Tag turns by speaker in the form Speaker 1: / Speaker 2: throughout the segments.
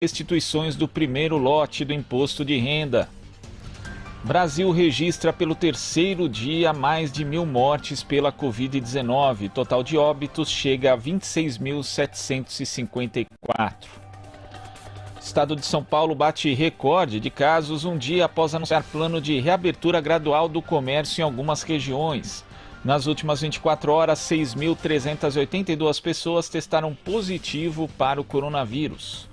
Speaker 1: restituições do primeiro lote do imposto de renda. Brasil registra pelo terceiro dia mais de 1.000 mortes pela Covid-19. Total de óbitos chega a 26.754. Estado de São Paulo bate recorde de casos um dia após anunciar plano de reabertura gradual do comércio em algumas regiões. Nas últimas 24 horas, 6.382 pessoas testaram positivo para o coronavírus.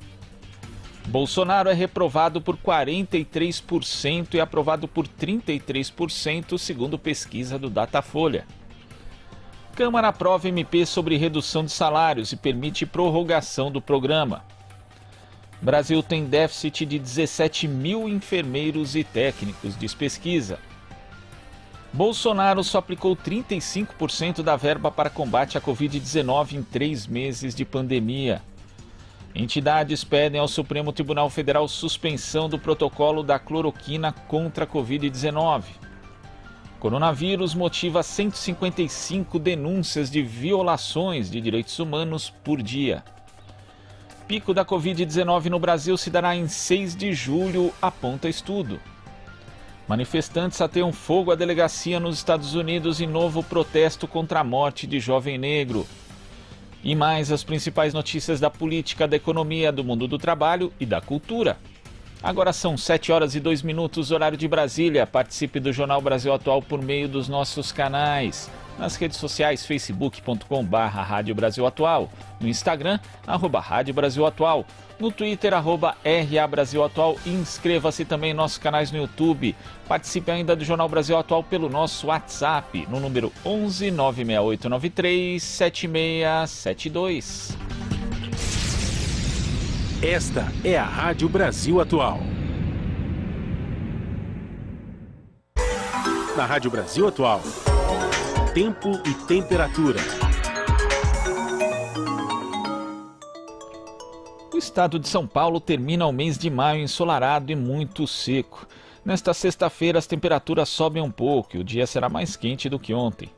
Speaker 1: Bolsonaro é reprovado por 43% e aprovado por 33%, segundo pesquisa do Datafolha. Câmara aprova MP sobre redução de salários e permite prorrogação do programa. Brasil tem déficit de 17 mil enfermeiros e técnicos, diz pesquisa. Bolsonaro só aplicou 35% da verba para combate à Covid-19 em 3 meses de pandemia. Entidades pedem ao Supremo Tribunal Federal suspensão do protocolo da cloroquina contra a Covid-19. Coronavírus motiva 155 denúncias de violações de direitos humanos por dia. Pico da Covid-19 no Brasil se dará em 6 de julho, aponta estudo. Manifestantes ateiam fogo à delegacia nos Estados Unidos em novo protesto contra a morte de jovem negro. E mais as principais notícias da política, da economia, do mundo do trabalho e da cultura. Agora são 7 horas e 2 minutos, horário de Brasília. Participe do Jornal Brasil Atual por meio dos nossos canais. Nas redes sociais, facebook.com/Rádio Brasil Atual. No Instagram, @Rádio Brasil Atual. No Twitter, @RA Brasil Atual. E inscreva-se também em nossos canais no YouTube. Participe ainda do Jornal Brasil Atual pelo nosso WhatsApp, no número 11 96893 7672.
Speaker 2: Esta é a Rádio Brasil Atual. Na Rádio Brasil Atual, tempo e temperatura.
Speaker 1: O estado de São Paulo termina o mês de maio ensolarado e muito seco. Nesta sexta-feira as temperaturas sobem um pouco e o dia será mais quente do que ontem.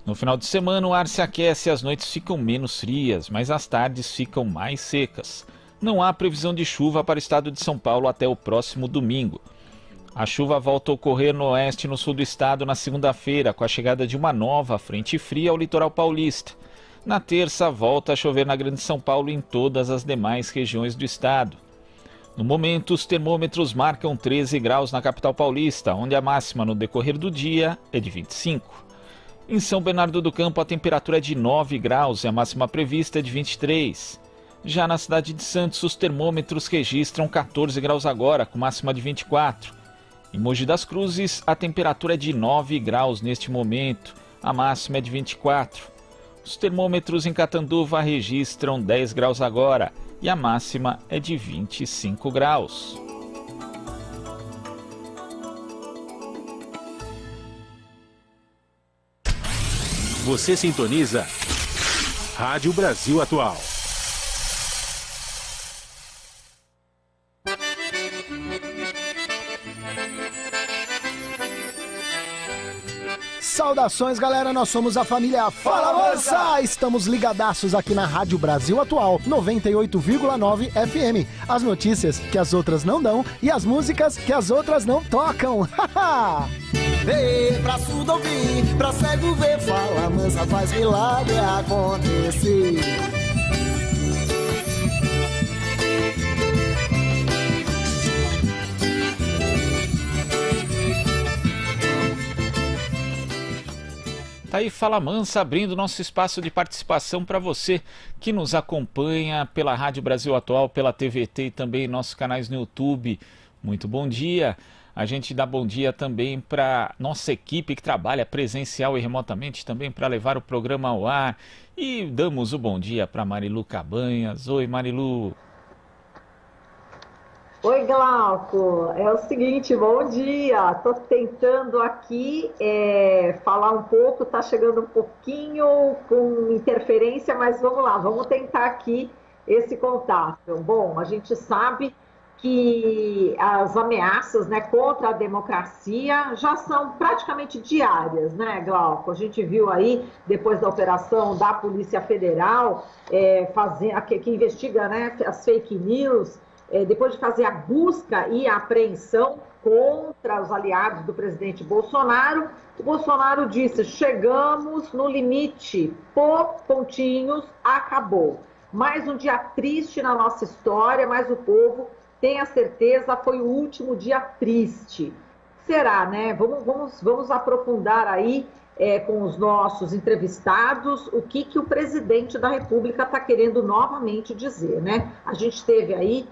Speaker 1: No final de semana o ar se aquece e as noites ficam menos frias, mas as tardes ficam mais secas. Não há previsão de chuva para o estado de São Paulo até o próximo domingo. A chuva volta a ocorrer no oeste e no sul do estado na segunda-feira, com a chegada de uma nova frente fria ao litoral paulista. Na terça, volta a chover na Grande São Paulo e em todas as demais regiões do estado. No momento, os termômetros marcam 13 graus na capital paulista, onde a máxima no decorrer do dia é de 25. Em São Bernardo do Campo, a temperatura é de 9 graus e a máxima prevista é de 23. Já na cidade de Santos, os termômetros registram 14 graus agora, com máxima de 24. Em Mogi das Cruzes, a temperatura é de 9 graus neste momento, a máxima é de 24. Os termômetros em Catanduva registram 10 graus agora e a máxima é de 25 graus.
Speaker 2: Você sintoniza Rádio Brasil Atual.
Speaker 3: Saudações, galera, nós somos a família Fala Mansa! Estamos ligadaços aqui na Rádio Brasil Atual, 98,9 FM. As notícias que as outras não dão e as músicas que as outras não tocam.
Speaker 4: Vê, pra surdo ouvir, pra cego ver, Fala Mansa faz milagre acontecer.
Speaker 1: Tá aí Fala Mansa abrindo nosso espaço de participação para você que nos acompanha pela Rádio Brasil Atual, pela TVT e também nossos canais no YouTube. Muito bom dia. A gente dá bom dia também para nossa equipe que trabalha presencial e remotamente também para levar o programa ao ar. E damos o bom dia para Marilu Cabanhas. Oi, Marilu.
Speaker 5: Oi, Glauco. É o seguinte, bom dia. Estou tentando aqui falar um pouco, está chegando um pouquinho com interferência, mas vamos lá, vamos tentar aqui esse contato. Bom, a gente sabe que as ameaças, né, contra a democracia já são praticamente diárias, né, Glauco? A gente viu aí, depois da operação da Polícia Federal, que investiga, né, as fake news, depois de fazer a busca e a apreensão contra os aliados do presidente Bolsonaro, o Bolsonaro disse: chegamos no limite, pontinhos, acabou. Mais um dia triste na nossa história, mas o povo tem a certeza, foi o último dia triste. Será, né? Vamos aprofundar aí com os nossos entrevistados o que o presidente da República está querendo novamente dizer, né? A gente teve aí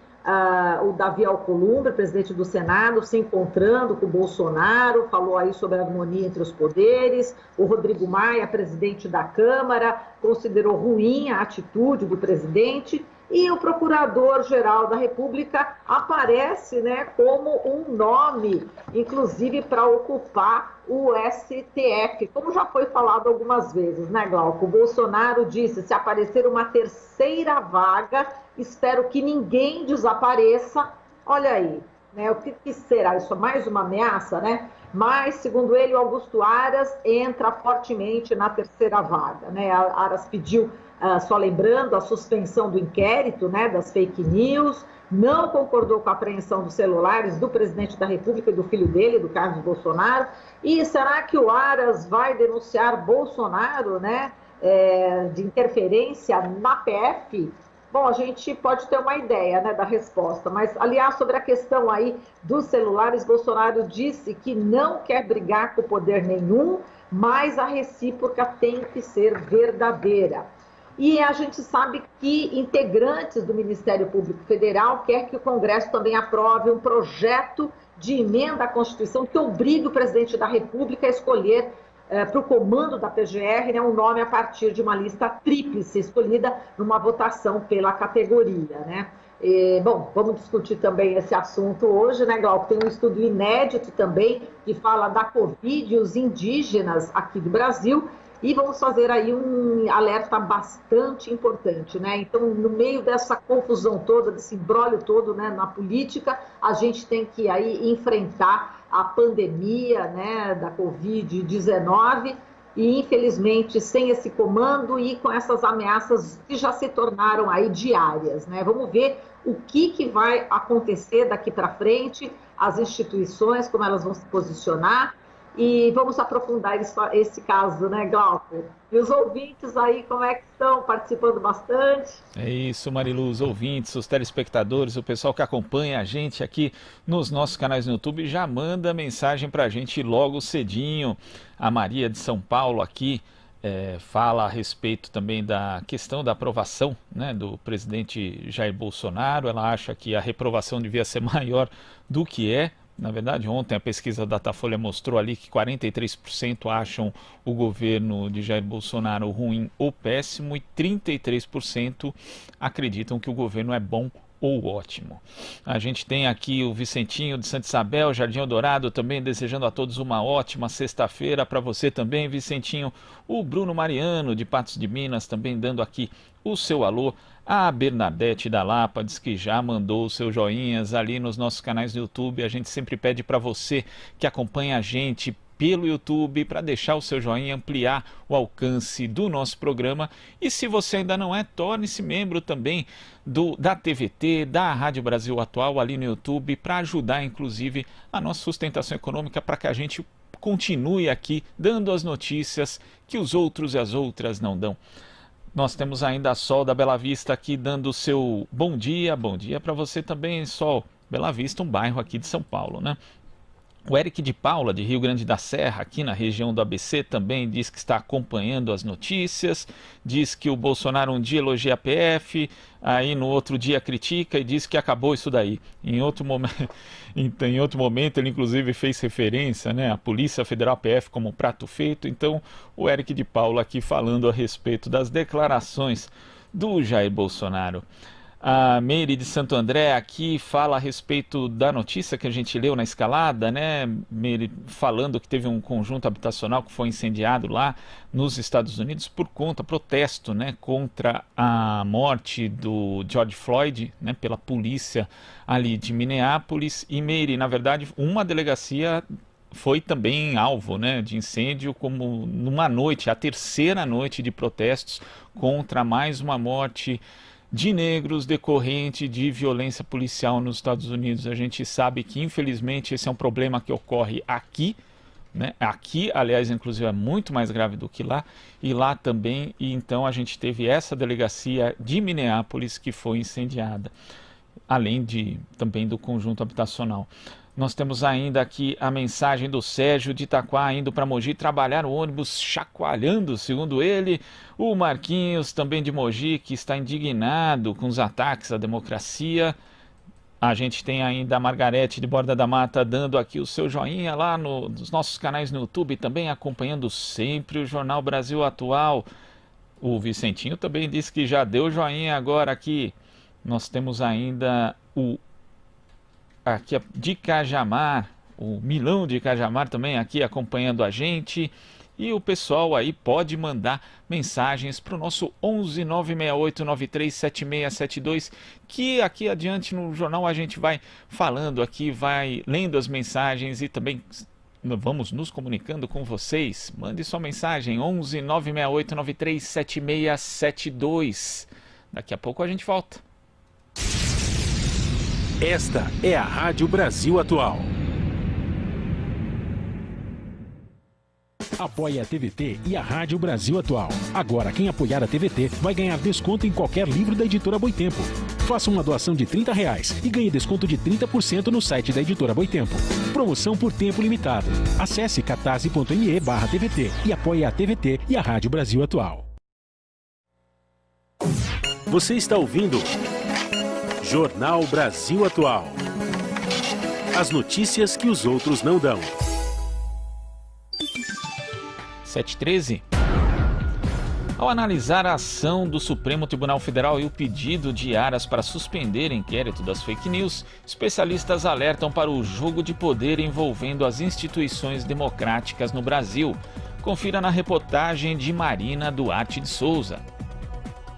Speaker 5: o Davi Alcolumbre, presidente do Senado, se encontrando com o Bolsonaro, falou aí sobre a harmonia entre os poderes. O Rodrigo Maia, presidente da Câmara, considerou ruim a atitude do presidente. E o Procurador-Geral da República aparece, né, como um nome, inclusive para ocupar o STF, como já foi falado algumas vezes, né, Glauco? O Bolsonaro disse: se aparecer uma terceira vaga, espero que ninguém desapareça. Olha aí, né, o que será? Isso é mais uma ameaça, né? Mas, segundo ele, o Augusto Aras entra fortemente na terceira vaga, né? Aras pediu, só lembrando, a suspensão do inquérito, né, das fake news, não concordou com a apreensão dos celulares do presidente da República e do filho dele, do Carlos Bolsonaro. E será que o Aras vai denunciar Bolsonaro, né, de interferência na PF? Bom, a gente pode ter uma ideia, né, da resposta, mas, aliás, sobre a questão aí dos celulares, Bolsonaro disse que não quer brigar com poder nenhum, mas a recíproca tem que ser verdadeira. E a gente sabe que integrantes do Ministério Público Federal querem que o Congresso também aprove um projeto de emenda à Constituição que obrigue o presidente da República a escolher para o comando da PGR, né, um nome a partir de uma lista tríplice escolhida numa votação pela categoria, né? Bom, vamos discutir também esse assunto hoje, né, Glauco? Tem um estudo inédito também que fala da Covid e os indígenas aqui do Brasil. E vamos fazer aí um alerta bastante importante, né? Então, no meio dessa confusão toda, desse imbróglio todo, né, na política, a gente tem que aí enfrentar a pandemia, né, da Covid-19 e, infelizmente, sem esse comando e com essas ameaças que já se tornaram aí diárias, né? Vamos ver o que vai acontecer daqui para frente, as instituições, como elas vão se posicionar. E vamos aprofundar esse caso, né, Glauco? E os ouvintes aí, como é que estão? Participando bastante?
Speaker 1: É isso, Marilu, os ouvintes, os telespectadores, o pessoal que acompanha a gente aqui nos nossos canais no YouTube, já manda mensagem para a gente logo cedinho. A Maria de São Paulo aqui fala a respeito também da questão da aprovação, né, do presidente Jair Bolsonaro. Ela acha que a reprovação devia ser maior do que é. Na verdade, ontem a pesquisa da Datafolha mostrou ali que 43% acham o governo de Jair Bolsonaro ruim ou péssimo e 33% acreditam que o governo é bom ou ótimo. A gente tem aqui o Vicentinho de Santa Isabel, Jardim Eldorado, também desejando a todos uma ótima sexta-feira. Para você também, Vicentinho. O Bruno Mariano, de Patos de Minas, também dando aqui o seu alô. A Bernadette da Lapa diz que já mandou os seus joinhas ali nos nossos canais do YouTube. A gente sempre pede para você que acompanha a gente pelo YouTube para deixar o seu joinha, ampliar o alcance do nosso programa. E se você ainda não é, torne-se membro também da TVT, da Rádio Brasil Atual ali no YouTube, para ajudar inclusive a nossa sustentação econômica, para que a gente continue aqui dando as notícias que os outros e as outras não dão. Nós temos ainda a Sol da Bela Vista aqui dando o seu bom dia para você também, Sol. Bela Vista, um bairro aqui de São Paulo, né? O Eric de Paula, de Rio Grande da Serra, aqui na região do ABC, também diz que está acompanhando as notícias, diz que o Bolsonaro um dia elogia a PF, aí no outro dia critica e diz que acabou isso daí. Em outro momento ele inclusive fez referência, né, à Polícia Federal PF como um prato feito. Então o Eric de Paula aqui falando a respeito das declarações do Jair Bolsonaro. A Meire de Santo André aqui fala a respeito da notícia que a gente leu na escalada, né, Meire, falando que teve um conjunto habitacional que foi incendiado lá nos Estados Unidos por protesto, né, contra a morte do George Floyd, né, pela polícia ali de Minneapolis. E, Meire, na verdade, uma delegacia foi também alvo, né, de incêndio, como numa noite, a terceira noite de protestos contra mais uma morte de negros decorrente de violência policial nos Estados Unidos. A gente sabe que, infelizmente, esse é um problema que ocorre aqui, né? Aqui, aliás, inclusive é muito mais grave do que lá, e lá também, e então a gente teve essa delegacia de Minneapolis que foi incendiada, além também do conjunto habitacional. Nós temos ainda aqui a mensagem do Sérgio de Itaquá, indo para Mogi trabalhar no ônibus, chacoalhando, segundo ele. O Marquinhos, também de Mogi, que está indignado com os ataques à democracia. A gente tem ainda a Margarete de Borda da Mata dando aqui o seu joinha lá nos nossos canais no YouTube, também acompanhando sempre o Jornal Brasil Atual. O Vicentinho também disse que já deu joinha agora aqui. Nós temos ainda aqui de Cajamar, o Milão de Cajamar também aqui acompanhando a gente. E o pessoal aí pode mandar mensagens para o nosso 11 968 937672, que aqui adiante no jornal a gente vai falando aqui, vai lendo as mensagens e também vamos nos comunicando com vocês. Mande sua mensagem, 11 968 937672. Daqui a pouco a gente volta.
Speaker 2: Esta é a Rádio Brasil Atual. Apoie a TVT e a Rádio Brasil Atual. Agora, quem apoiar a TVT vai ganhar desconto em qualquer livro da editora Boitempo. Faça uma doação de R$30 e ganhe desconto de 30% no site da editora Boitempo. Promoção por tempo limitado. Acesse catarse.me/TVT e apoie a TVT e a Rádio Brasil Atual. Você está ouvindo Jornal Brasil Atual. As notícias que os outros não dão.
Speaker 1: 7h13. Ao analisar a ação do Supremo Tribunal Federal e o pedido de Aras para suspender inquérito das fake news, especialistas alertam para o jogo de poder envolvendo as instituições democráticas no Brasil. Confira na reportagem de Marina Duarte de Souza.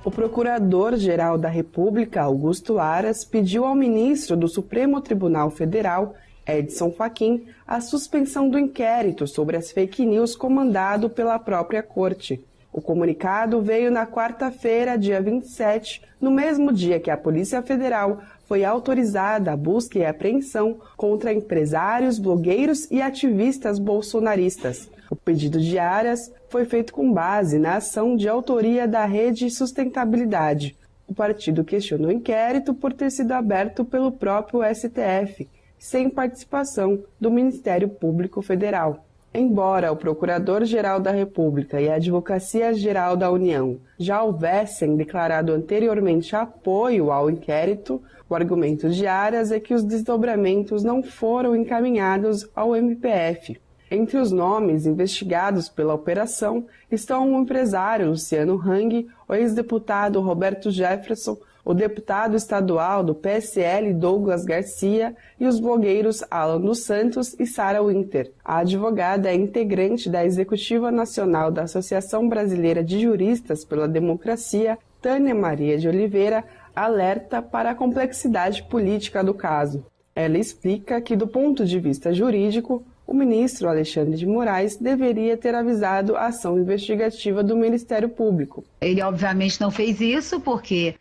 Speaker 6: O Procurador-Geral da República, Augusto Aras, pediu ao ministro do Supremo Tribunal Federal, Edson Fachin, a suspensão do inquérito sobre as fake news comandado pela própria Corte. O comunicado veio na quarta-feira, dia 27, no mesmo dia que a Polícia Federal foi autorizada a busca e apreensão contra empresários, blogueiros e ativistas bolsonaristas. O pedido de Aras foi feito com base na ação de autoria da Rede Sustentabilidade. O partido questionou o inquérito por ter sido aberto pelo próprio STF, sem participação do Ministério Público Federal. Embora o Procurador-Geral da República e a Advocacia-Geral da União já houvessem declarado anteriormente apoio ao inquérito, o argumento de Aras é que os desdobramentos não foram encaminhados ao MPF. Entre os nomes investigados pela operação estão o empresário Luciano Hang, o ex-deputado Roberto Jefferson, o deputado estadual do PSL Douglas Garcia e os blogueiros Alan dos Santos e Sarah Winter. A advogada é integrante da Executiva Nacional da Associação Brasileira de Juristas pela Democracia, Tânia Maria de Oliveira, alerta para a complexidade política do caso. Ela explica que, do ponto de vista jurídico, o ministro Alexandre de Moraes deveria ter avisado a ação investigativa do Ministério Público.
Speaker 7: Ele, obviamente, não fez isso porque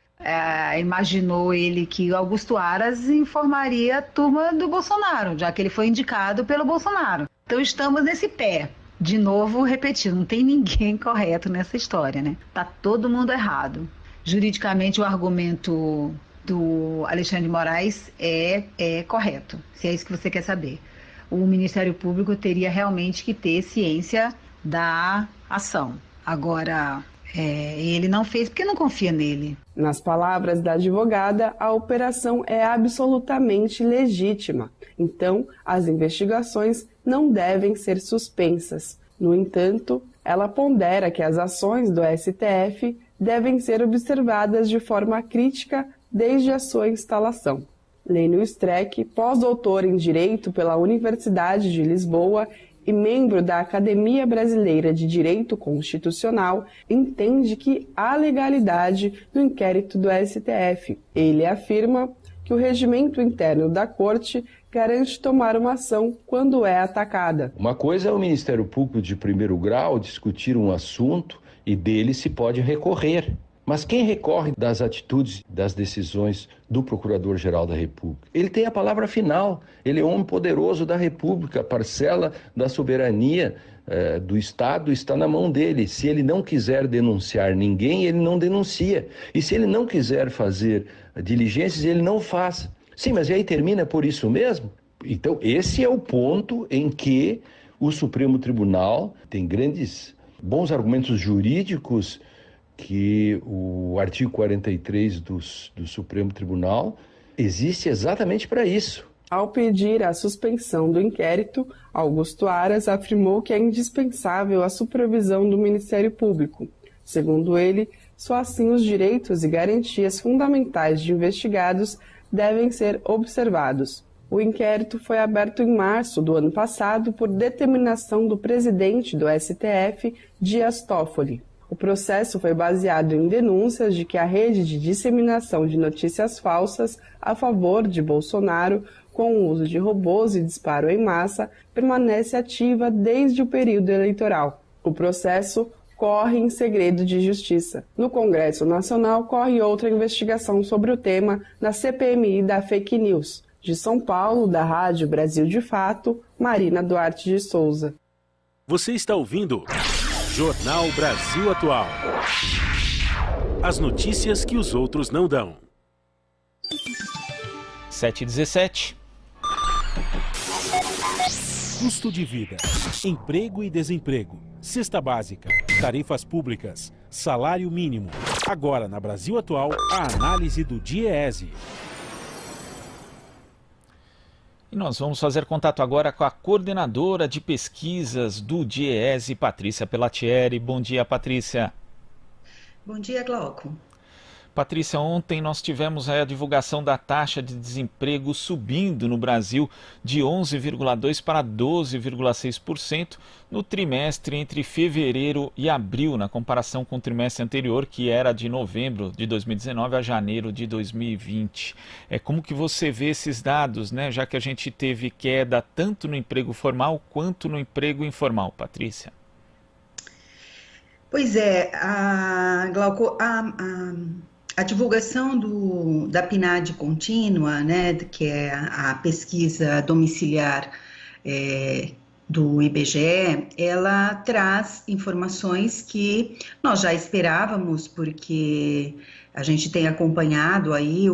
Speaker 7: imaginou ele que Augusto Aras informaria a turma do Bolsonaro, já que ele foi indicado pelo Bolsonaro. Então estamos nesse pé. De novo, repetindo, não tem ninguém correto nessa história, né? Tá todo mundo errado. Juridicamente, o argumento do Alexandre de Moraes é correto, se é isso que você quer saber. O Ministério Público teria realmente que ter ciência da ação. Agora, ele não fez porque não confia nele.
Speaker 6: Nas palavras da advogada, a operação é absolutamente legítima. Então, as investigações não devem ser suspensas. No entanto, ela pondera que as ações do STF devem ser observadas de forma crítica desde a sua instalação. Lênio Streck, pós-doutor em Direito pela Universidade de Lisboa e membro da Academia Brasileira de Direito Constitucional, entende que há legalidade no inquérito do STF. Ele afirma que o regimento interno da Corte garante tomar uma ação quando é atacada.
Speaker 8: Uma coisa é o Ministério Público de primeiro grau discutir um assunto e dele se pode recorrer. Mas quem recorre das atitudes, das decisões do Procurador-Geral da República? Ele tem a palavra final, ele é o homem poderoso da República, a parcela da soberania do Estado está na mão dele. Se ele não quiser denunciar ninguém, ele não denuncia. E se ele não quiser fazer diligências, ele não faz. Sim, mas e aí termina por isso mesmo? Então, esse é o ponto em que o Supremo Tribunal tem bons argumentos jurídicos que o artigo 43 do Supremo Tribunal existe exatamente para isso.
Speaker 6: Ao pedir a suspensão do inquérito, Augusto Aras afirmou que é indispensável a supervisão do Ministério Público. Segundo ele, só assim os direitos e garantias fundamentais de investigados devem ser observados. O inquérito foi aberto em março do ano passado por determinação do presidente do STF, Dias Toffoli. O processo foi baseado em denúncias de que a rede de disseminação de notícias falsas a favor de Bolsonaro, com o uso de robôs e disparo em massa, permanece ativa desde o período eleitoral. O processo corre em segredo de justiça. No Congresso Nacional, corre outra investigação sobre o tema na CPMI da Fake News. De São Paulo, da Rádio Brasil de Fato, Marina Duarte de Souza.
Speaker 2: Você está ouvindo Jornal Brasil Atual. As notícias que os outros não dão.
Speaker 1: 7h17.
Speaker 2: Custo de vida, emprego e desemprego, cesta básica, tarifas públicas, salário mínimo. Agora, na Brasil Atual, a análise do DIEESE.
Speaker 1: E nós vamos fazer contato agora com a coordenadora de pesquisas do DIEESE, Patrícia Pellatieri. Bom dia, Patrícia.
Speaker 9: Bom dia, Glauco.
Speaker 1: Patrícia, ontem nós tivemos a divulgação da taxa de desemprego subindo no Brasil de 11,2% para 12,6% no trimestre entre fevereiro e abril, na comparação com o trimestre anterior, que era de novembro de 2019 a janeiro de 2020. Como que você vê esses dados, né? Já que a gente teve queda tanto no emprego formal quanto no emprego informal, Patrícia?
Speaker 9: Pois é, Glauco, a divulgação da PNAD contínua, né, que é a pesquisa domiciliar do IBGE, ela traz informações que nós já esperávamos, porque a gente tem acompanhado aí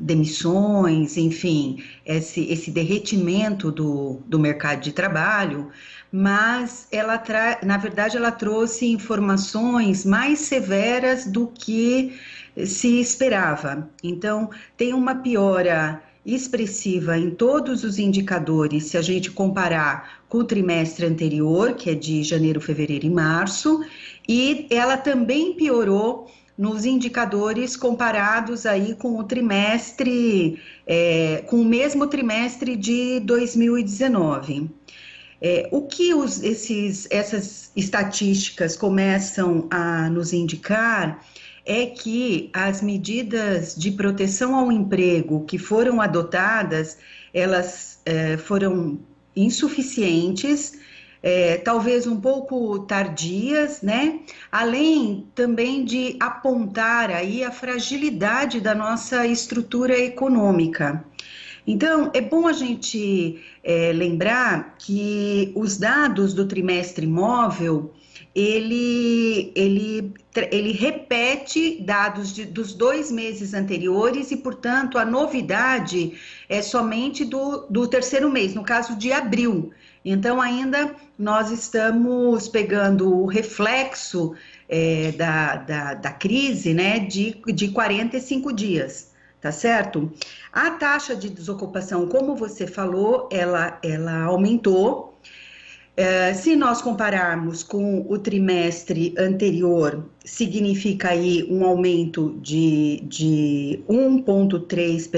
Speaker 9: demissões, enfim, esse derretimento do mercado de trabalho, mas na verdade ela trouxe informações mais severas do que se esperava. Então, tem uma piora expressiva em todos os indicadores, se a gente comparar com o trimestre anterior, que é de janeiro, fevereiro e março, e ela também piorou nos indicadores comparados aí com o trimestre, com o mesmo trimestre de 2019. O que essas estatísticas começam a nos indicar é que as medidas de proteção ao emprego que foram adotadas, elas foram insuficientes, talvez um pouco tardias, né? Além também de apontar aí a fragilidade da nossa estrutura econômica. Então, é bom a gente lembrar que os dados do trimestre móvel, ele repete dados dos 2 meses anteriores e, portanto, a novidade é somente do terceiro mês, no caso de abril. Então, ainda nós estamos pegando o reflexo da crise, né, de 45 dias. Tá certo? A taxa de desocupação, como você falou, ela aumentou. Se nós compararmos com o trimestre anterior, significa aí um aumento de 1,3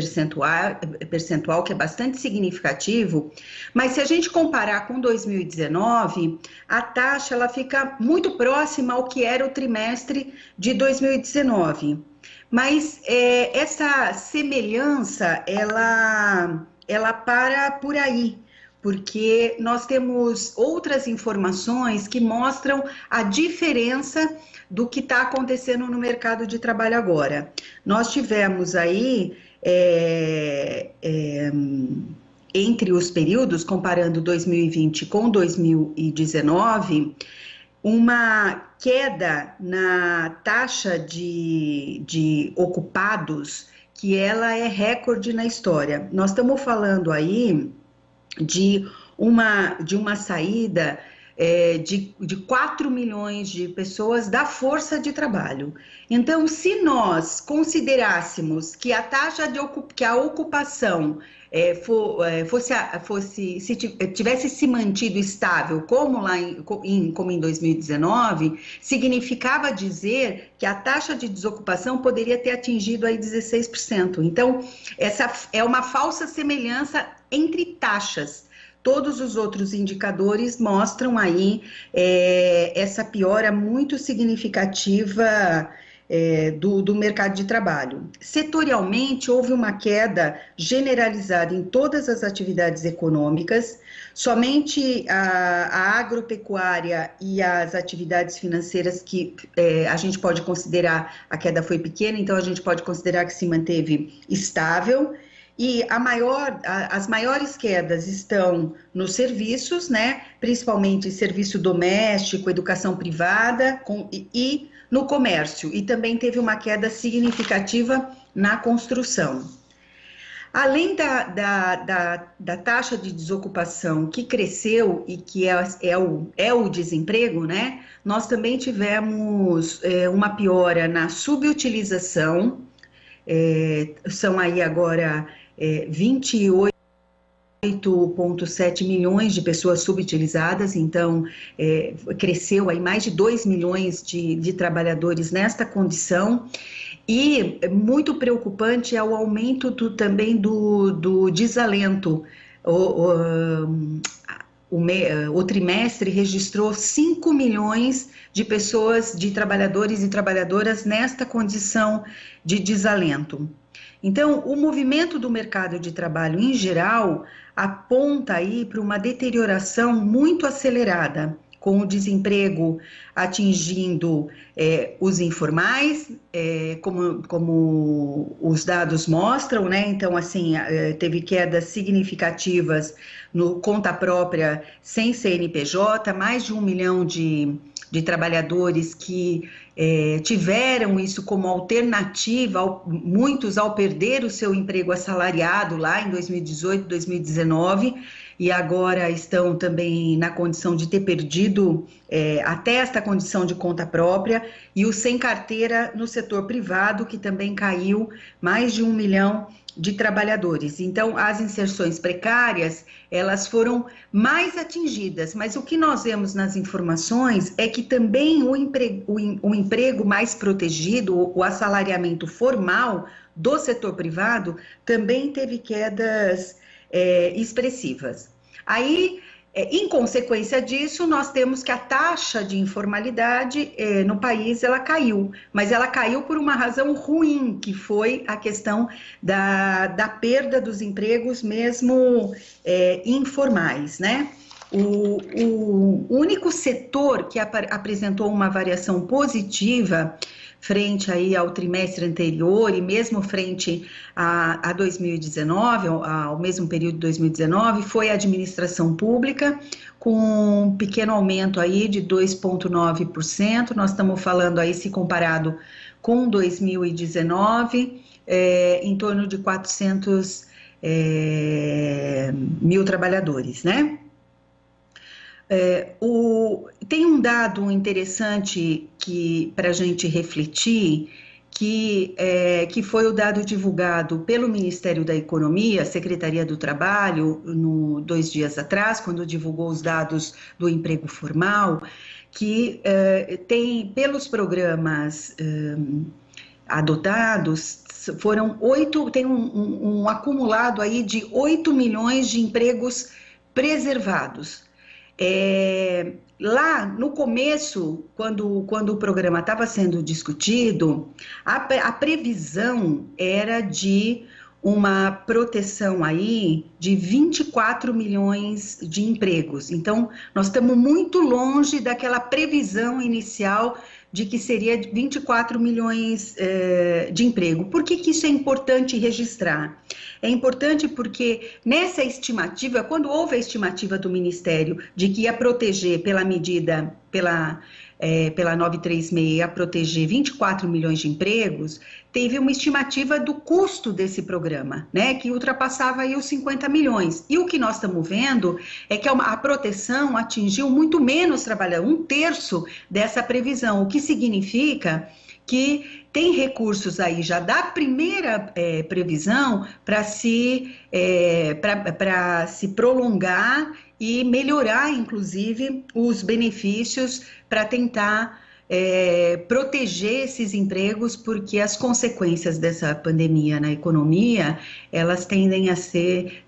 Speaker 9: percentual, que é bastante significativo, mas se a gente comparar com 2019, a taxa ela fica muito próxima ao que era o trimestre de 2019. Mas essa semelhança, ela para por aí, porque nós temos outras informações que mostram a diferença do que está acontecendo no mercado de trabalho agora. Nós tivemos aí, entre os períodos, comparando 2020 com 2019, uma queda na taxa de ocupados, que ela é recorde na história. Nós estamos falando aí de uma saída de 4 milhões de pessoas da força de trabalho. Então, se nós considerássemos que a taxa que a ocupação se tivesse se mantido estável como em 2019, significava dizer que a taxa de desocupação poderia ter atingido aí 16%. Então, essa é uma falsa semelhança entre taxas. Todos os outros indicadores mostram aí essa piora muito significativa do mercado de trabalho. Setorialmente, houve uma queda generalizada em todas as atividades econômicas, somente a agropecuária e as atividades financeiras que a gente pode considerar, a queda foi pequena, então a gente pode considerar que se manteve estável. E as maiores quedas estão nos serviços, né? Principalmente serviço doméstico, educação privada e no comércio. E também teve uma queda significativa na construção. Além da taxa de desocupação que cresceu e que é o desemprego, né? Nós também tivemos uma piora na subutilização. São aí agora 28,7 milhões de pessoas subutilizadas, então cresceu aí mais de 2 milhões de trabalhadores nesta condição, e muito preocupante é o aumento também do desalento. O trimestre registrou 5 milhões de pessoas, de trabalhadores e trabalhadoras nesta condição de desalento. Então, o movimento do mercado de trabalho em geral aponta aí para uma deterioração muito acelerada, com o desemprego atingindo os informais, como os dados mostram, né? Então, assim, teve quedas significativas no conta própria sem CNPJ, mais de 1 milhão de trabalhadores que tiveram isso como alternativa, muitos ao perder o seu emprego assalariado lá em 2018, 2019, e agora estão também na condição de ter perdido até esta condição de conta própria, e o sem carteira no setor privado, que também caiu mais de 1 milhão de trabalhadores. Então, as inserções precárias, elas foram mais atingidas, mas o que nós vemos nas informações é que também o emprego mais protegido, o assalariamento formal do setor privado, também teve quedas expressivas. Aí, em consequência disso, nós temos que a taxa de informalidade no país, ela caiu, mas ela caiu por uma razão ruim, que foi a questão da perda dos empregos mesmo informais, né? O único setor que apresentou uma variação positiva frente aí ao trimestre anterior e mesmo frente a 2019, ao mesmo período de 2019, foi a administração pública, com um pequeno aumento aí de 2,9%. Nós estamos falando aí, se comparado com 2019, em torno de 400 mil trabalhadores, né? Tem um dado interessante para a gente refletir, que foi o dado divulgado pelo Ministério da Economia, Secretaria do Trabalho, 2 dias atrás, quando divulgou os dados do emprego formal, que tem, pelos programas adotados, tem um acumulado aí de 8 milhões de empregos preservados. Lá no começo, quando o programa estava sendo discutido, a previsão era de uma proteção aí de 24 milhões de empregos. Então, nós estamos muito longe daquela previsão inicial de que seria 24 milhões de emprego. Por que isso é importante registrar? É importante porque nessa estimativa, quando houve a estimativa do Ministério de que ia proteger pela medida, pela 936, ia proteger 24 milhões de empregos, teve uma estimativa do custo desse programa, né, que ultrapassava aí os 50 milhões. E o que nós estamos vendo é que a proteção atingiu muito menos trabalhadores, 1/3 dessa previsão, o que significa que tem recursos aí já da primeira previsão para se prolongar e melhorar, inclusive, os benefícios para tentar proteger esses empregos, porque as consequências dessa pandemia na economia, elas tendem a ser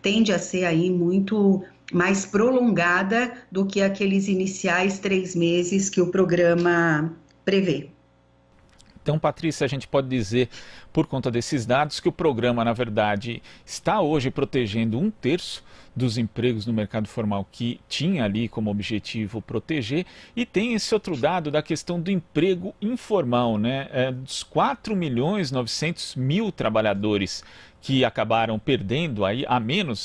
Speaker 9: aí muito mais prolongada do que aqueles iniciais 3 meses que o programa prevê.
Speaker 1: Então, Patrícia, a gente pode dizer, por conta desses dados, que o programa, na verdade, está hoje protegendo 1/3 dos empregos no mercado formal que tinha ali como objetivo proteger, e tem esse outro dado da questão do emprego informal, né? Dos 4.900.000 trabalhadores que acabaram perdendo aí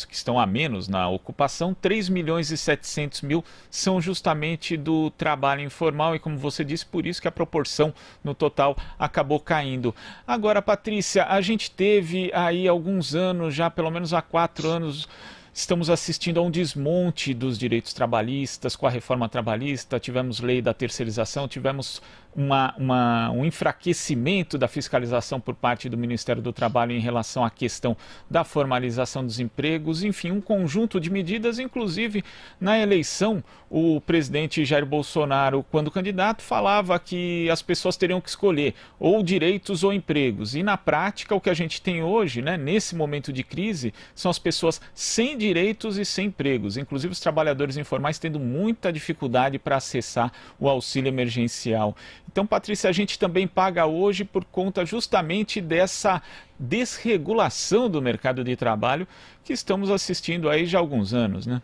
Speaker 1: que estão a menos na ocupação, 3.700.000 são justamente do trabalho informal e, como você disse, por isso que a proporção no total acabou caindo. Agora, Patrícia, a gente teve aí alguns anos, já pelo menos há 4 anos, estamos assistindo a um desmonte dos direitos trabalhistas com a reforma trabalhista, tivemos lei da terceirização, tivemos um enfraquecimento da fiscalização por parte do Ministério do Trabalho em relação à questão da formalização dos empregos, enfim, um conjunto de medidas. Inclusive, na eleição, o presidente Jair Bolsonaro, quando candidato, falava que as pessoas teriam que escolher ou direitos ou empregos. E na prática, o que a gente tem hoje, né, nesse momento de crise, são as pessoas sem direitos e sem empregos. Inclusive, os trabalhadores informais tendo muita dificuldade para acessar o auxílio emergencial. Então, Patrícia, a gente também paga hoje por conta justamente dessa desregulação do mercado de trabalho que estamos assistindo aí já há alguns anos, né?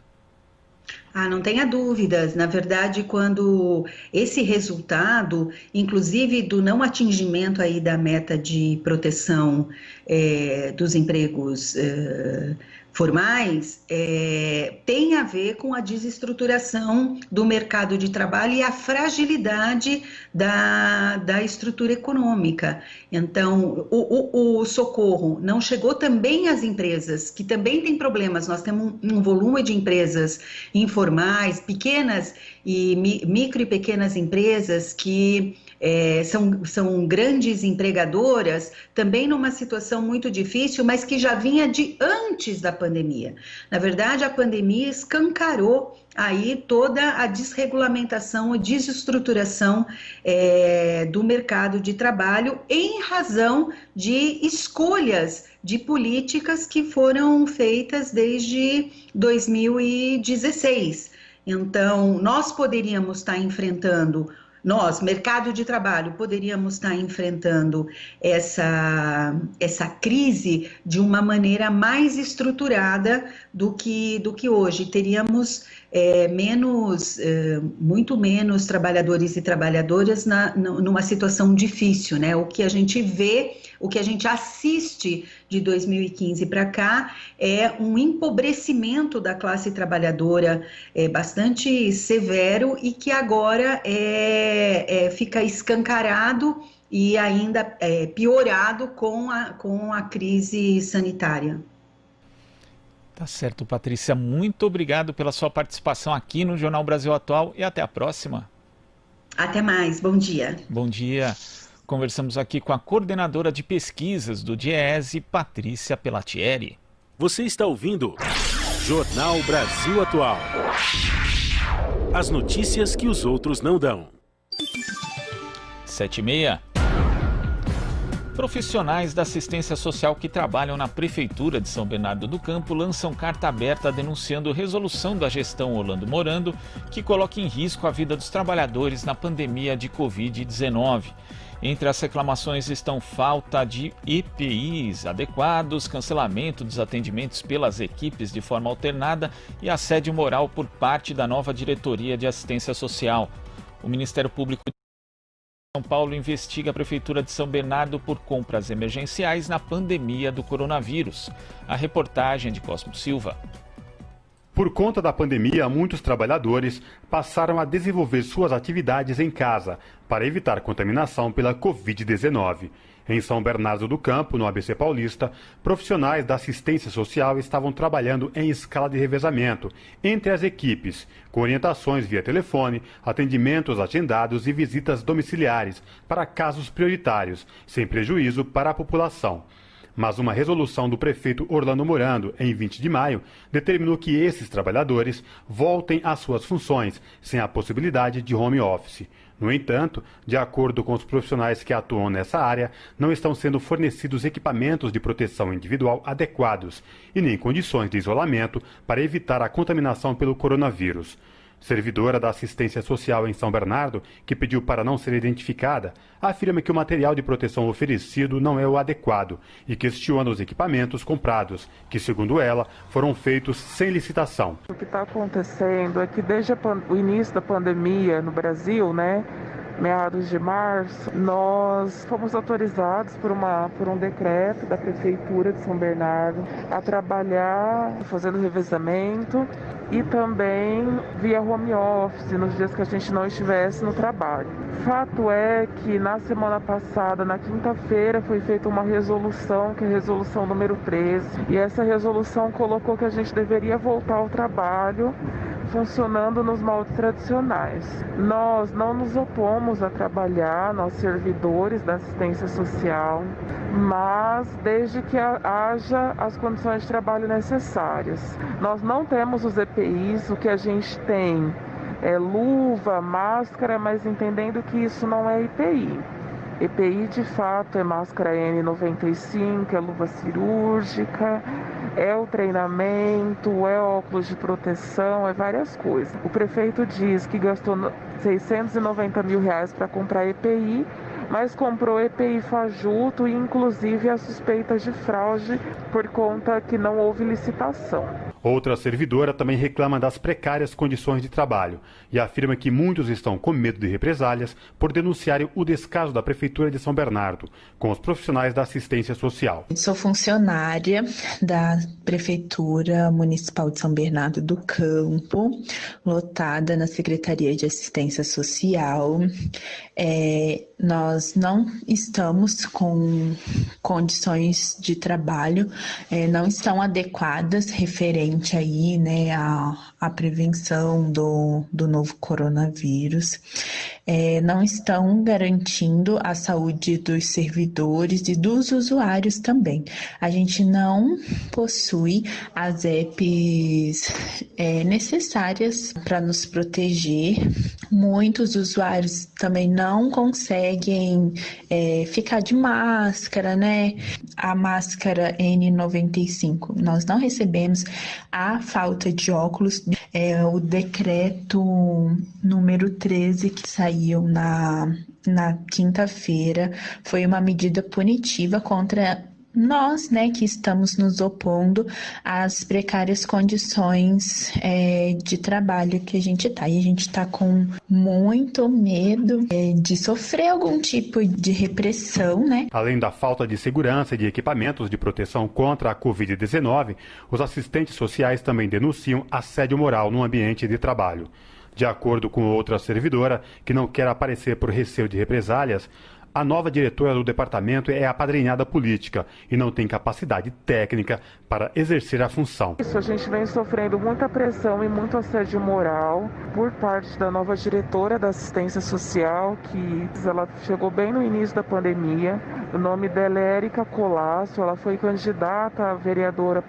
Speaker 9: Não tenha dúvidas. Na verdade, quando esse resultado, inclusive do não atingimento aí da meta de proteção dos empregos formais, tem a ver com a desestruturação do mercado de trabalho e a fragilidade da estrutura econômica. Então, o socorro não chegou também às empresas, que também têm problemas. Nós temos um volume de empresas informais, pequenas e micro e pequenas empresas que são grandes empregadoras, também numa situação muito difícil, mas que já vinha de antes da pandemia. Na verdade, a pandemia escancarou aí toda a desregulamentação e desestruturação do mercado de trabalho em razão de escolhas de políticas que foram feitas desde 2016. Então, nós poderíamos estar enfrentando, mercado de trabalho, poderíamos estar enfrentando essa crise de uma maneira mais estruturada do que hoje. Teríamos muito menos trabalhadores e trabalhadoras numa situação difícil, né? O que a gente vê, o que a gente assiste de 2015 para cá é um empobrecimento da classe trabalhadora bastante severo e que agora fica escancarado e ainda piorado com a crise sanitária.
Speaker 1: Tá certo, Patrícia. Muito obrigado pela sua participação aqui no Jornal Brasil Atual e até a próxima.
Speaker 9: Até mais. Bom dia.
Speaker 1: Bom dia. Conversamos aqui com a coordenadora de pesquisas do DIEESE, Patrícia Pellatieri.
Speaker 2: Você está ouvindo Jornal Brasil Atual. As notícias que os outros não dão.
Speaker 1: 7h30. Profissionais da assistência social que trabalham na Prefeitura de São Bernardo do Campo lançam carta aberta denunciando resolução da gestão Orlando Morando que coloca em risco a vida dos trabalhadores na pandemia de Covid-19. Entre as reclamações estão falta de EPIs adequados, cancelamento dos atendimentos pelas equipes de forma alternada e assédio moral por parte da nova diretoria de assistência social. O Ministério Público de São Paulo investiga a Prefeitura de São Bernardo por compras emergenciais na pandemia do coronavírus. A reportagem de Cosmo Silva.
Speaker 10: Por conta da pandemia, muitos trabalhadores passaram a desenvolver suas atividades em casa para evitar contaminação pela Covid-19. Em São Bernardo do Campo, no ABC Paulista, profissionais da assistência social estavam trabalhando em escala de revezamento entre as equipes, com orientações via telefone, atendimentos agendados e visitas domiciliares para casos prioritários, sem prejuízo para a população. Mas uma resolução do prefeito Orlando Morando, em 20 de maio, determinou que esses trabalhadores voltem às suas funções, sem a possibilidade de home office. No entanto, de acordo com os profissionais que atuam nessa área, não estão sendo fornecidos equipamentos de proteção individual adequados e nem condições de isolamento para evitar a contaminação pelo coronavírus. Servidora da assistência social em São Bernardo, que pediu para não ser identificada, afirma que o material de proteção oferecido não é o adequado e questiona os equipamentos comprados, que, segundo ela, foram feitos sem licitação.
Speaker 11: O que está acontecendo é que desde o início da pandemia no Brasil, meados de março, nós fomos autorizados por um decreto da Prefeitura de São Bernardo a trabalhar fazendo revezamento e também via home office nos dias que a gente não estivesse no trabalho. Fato é que na semana passada, na quinta-feira, foi feita uma resolução, que é a resolução número 13, e essa resolução colocou que a gente deveria voltar ao trabalho funcionando nos moldes tradicionais. Nós não nos opomos a trabalhar, nós servidores da assistência social, mas desde que haja as condições de trabalho necessárias. Nós não temos os EPIs, o que a gente tem é luva, máscara, mas entendendo que isso não é EPI. EPI de fato é máscara N95, é luva cirúrgica, é o treinamento, é óculos de proteção, é várias coisas. O prefeito diz que gastou R$690 mil para comprar EPI, mas comprou EPI fajuto e inclusive a suspeitas de fraude por conta que não houve licitação.
Speaker 10: Outra servidora também reclama das precárias condições de trabalho e afirma que muitos estão com medo de represálias por denunciarem o descaso da Prefeitura de São Bernardo com os profissionais da assistência social.
Speaker 12: Sou funcionária da Prefeitura Municipal de São Bernardo do Campo, lotada na Secretaria de Assistência Social. Nós não estamos com condições de trabalho, não estão adequadas referente aí, à prevenção do novo coronavírus. Não estão garantindo a saúde dos servidores e dos usuários também. A gente não possui as EPIs necessárias para nos proteger. Muitos usuários também não conseguem ficar de máscara, A máscara N95. Nós não recebemos a falta de óculos. O decreto número 13 que saiu na quinta-feira foi uma medida punitiva contra nós, que estamos nos opondo às precárias condições de trabalho que a gente está. E a gente está com muito medo de sofrer algum tipo de repressão,
Speaker 10: Além da falta de segurança e de equipamentos de proteção contra a Covid-19, os assistentes sociais também denunciam assédio moral no ambiente de trabalho. De acordo com outra servidora, que não quer aparecer por receio de represálias, a nova diretora do departamento é apadrinhada política e não tem capacidade técnica para exercer a função.
Speaker 11: A gente vem sofrendo muita pressão e muito assédio moral por parte da nova diretora da assistência social, que ela chegou bem no início da pandemia. O nome dela é Érica Colasso, ela foi candidata a vereadora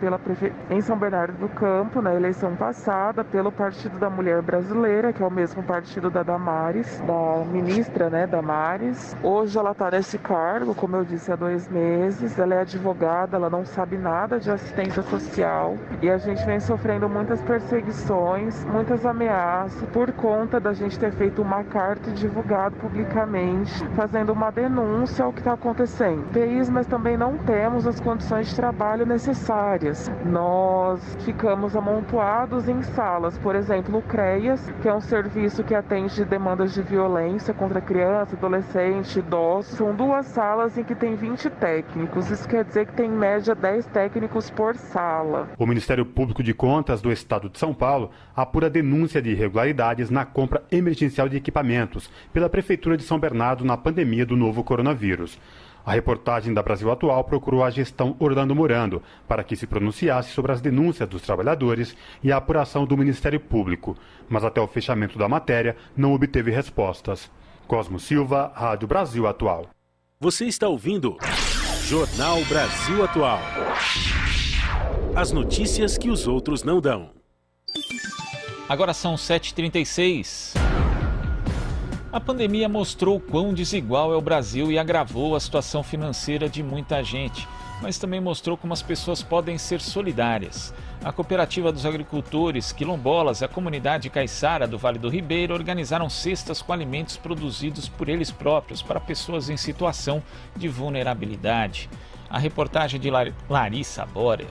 Speaker 11: em São Bernardo do Campo, na eleição passada, pelo Partido da Mulher Brasileira, que é o mesmo partido da Damares, da ministra, Damares. Hoje Hoje ela está nesse cargo, como eu disse, há 2 meses. Ela é advogada, ela não sabe nada de assistência social. E a gente vem sofrendo muitas perseguições, muitas ameaças, por conta da gente ter feito uma carta e divulgado publicamente, fazendo uma denúncia ao que está acontecendo. Mas também não temos as condições de trabalho necessárias. Nós ficamos amontoados em salas, por exemplo, o CREAS, que é um serviço que atende demandas de violência contra criança, adolescente, idosos. São 2 salas em que tem 20 técnicos. Isso quer dizer que tem em média 10 técnicos por sala.
Speaker 10: O Ministério Público de Contas do Estado de São Paulo apura denúncia de irregularidades na compra emergencial de equipamentos pela Prefeitura de São Bernardo na pandemia do novo coronavírus. A reportagem da Brasil Atual procurou a gestão Orlando Morando para que se pronunciasse sobre as denúncias dos trabalhadores e a apuração do Ministério Público, mas até o fechamento da matéria não obteve respostas. Cosmo Silva, Rádio Brasil Atual.
Speaker 2: Você está ouvindo Jornal Brasil Atual. As notícias que os outros não dão.
Speaker 1: Agora são 7h36. A pandemia mostrou quão desigual é o Brasil e agravou a situação financeira de muita gente, mas também mostrou como as pessoas podem ser solidárias. A Cooperativa dos Agricultores Quilombolas e a comunidade caiçara do Vale do Ribeira organizaram cestas com alimentos produzidos por eles próprios para pessoas em situação de vulnerabilidade. A reportagem de Larissa Borer.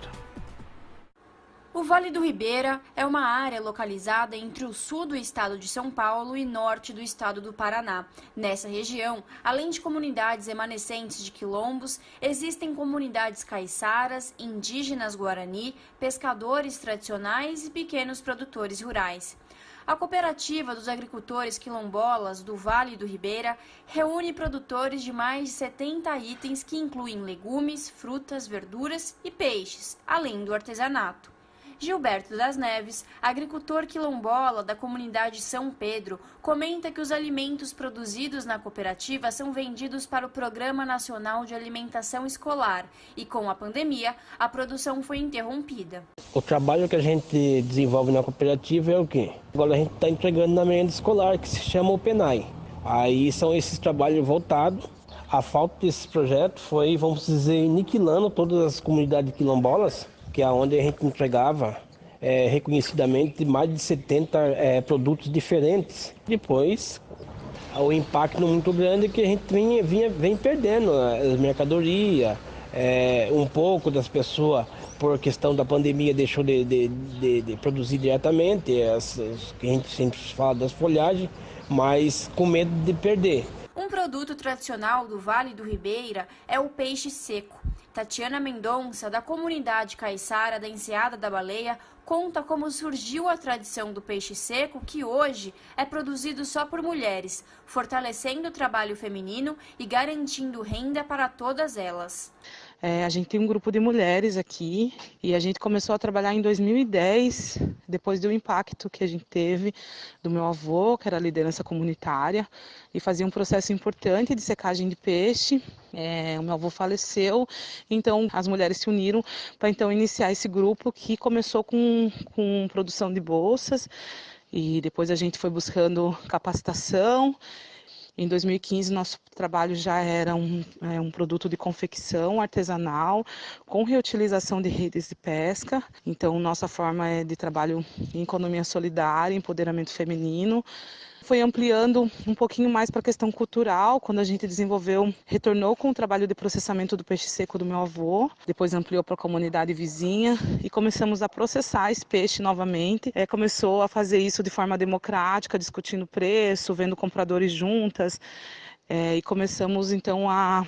Speaker 13: O Vale do Ribeira é uma área localizada entre o sul do estado de São Paulo e norte do estado do Paraná. Nessa região, além de comunidades remanescentes de quilombos, existem comunidades caiçaras, indígenas guarani, pescadores tradicionais e pequenos produtores rurais. A Cooperativa dos Agricultores Quilombolas do Vale do Ribeira reúne produtores de mais de 70 itens que incluem legumes, frutas, verduras e peixes, além do artesanato. Gilberto das Neves, agricultor quilombola da comunidade São Pedro, comenta que os alimentos produzidos na cooperativa são vendidos para o Programa Nacional de Alimentação Escolar e, com a pandemia, a produção foi interrompida.
Speaker 14: O trabalho que a gente desenvolve na cooperativa é o quê? Agora a gente está entregando na merenda escolar, que se chama o PENAI. Aí são esses trabalhos voltados. A falta desse projeto foi, vamos dizer, aniquilando todas as comunidades quilombolas, que é onde a gente entregava reconhecidamente mais de 70 produtos diferentes. Depois, o impacto muito grande é que a gente vem perdendo a mercadoria, um pouco das pessoas, por questão da pandemia, deixou de produzir diretamente, que a gente sempre fala das folhagens, mas com medo de perder.
Speaker 13: Um produto tradicional do Vale do Ribeira é o peixe seco. Tatiana Mendonça, da comunidade caiçara da Enseada da Baleia, conta como surgiu a tradição do peixe seco, que hoje é produzido só por mulheres, fortalecendo o trabalho feminino e garantindo renda para todas elas.
Speaker 15: A gente tem um grupo de mulheres aqui e a gente começou a trabalhar em 2010, depois do impacto que a gente teve do meu avô, que era liderança comunitária, e fazia um processo importante de secagem de peixe. O meu avô faleceu, então as mulheres se uniram para então iniciar esse grupo que começou com produção de bolsas e depois a gente foi buscando capacitação. Em 2015, nosso trabalho já era um produto de confecção artesanal com reutilização de redes de pesca. Então, nossa forma é de trabalho em economia solidária, empoderamento feminino. Foi ampliando um pouquinho mais para a questão cultural, quando a gente retornou com o trabalho de processamento do peixe seco do meu avô, depois ampliou para a comunidade vizinha e começamos a processar esse peixe novamente. Começou a fazer isso de forma democrática, discutindo preço, vendo compradores juntas. E começamos então a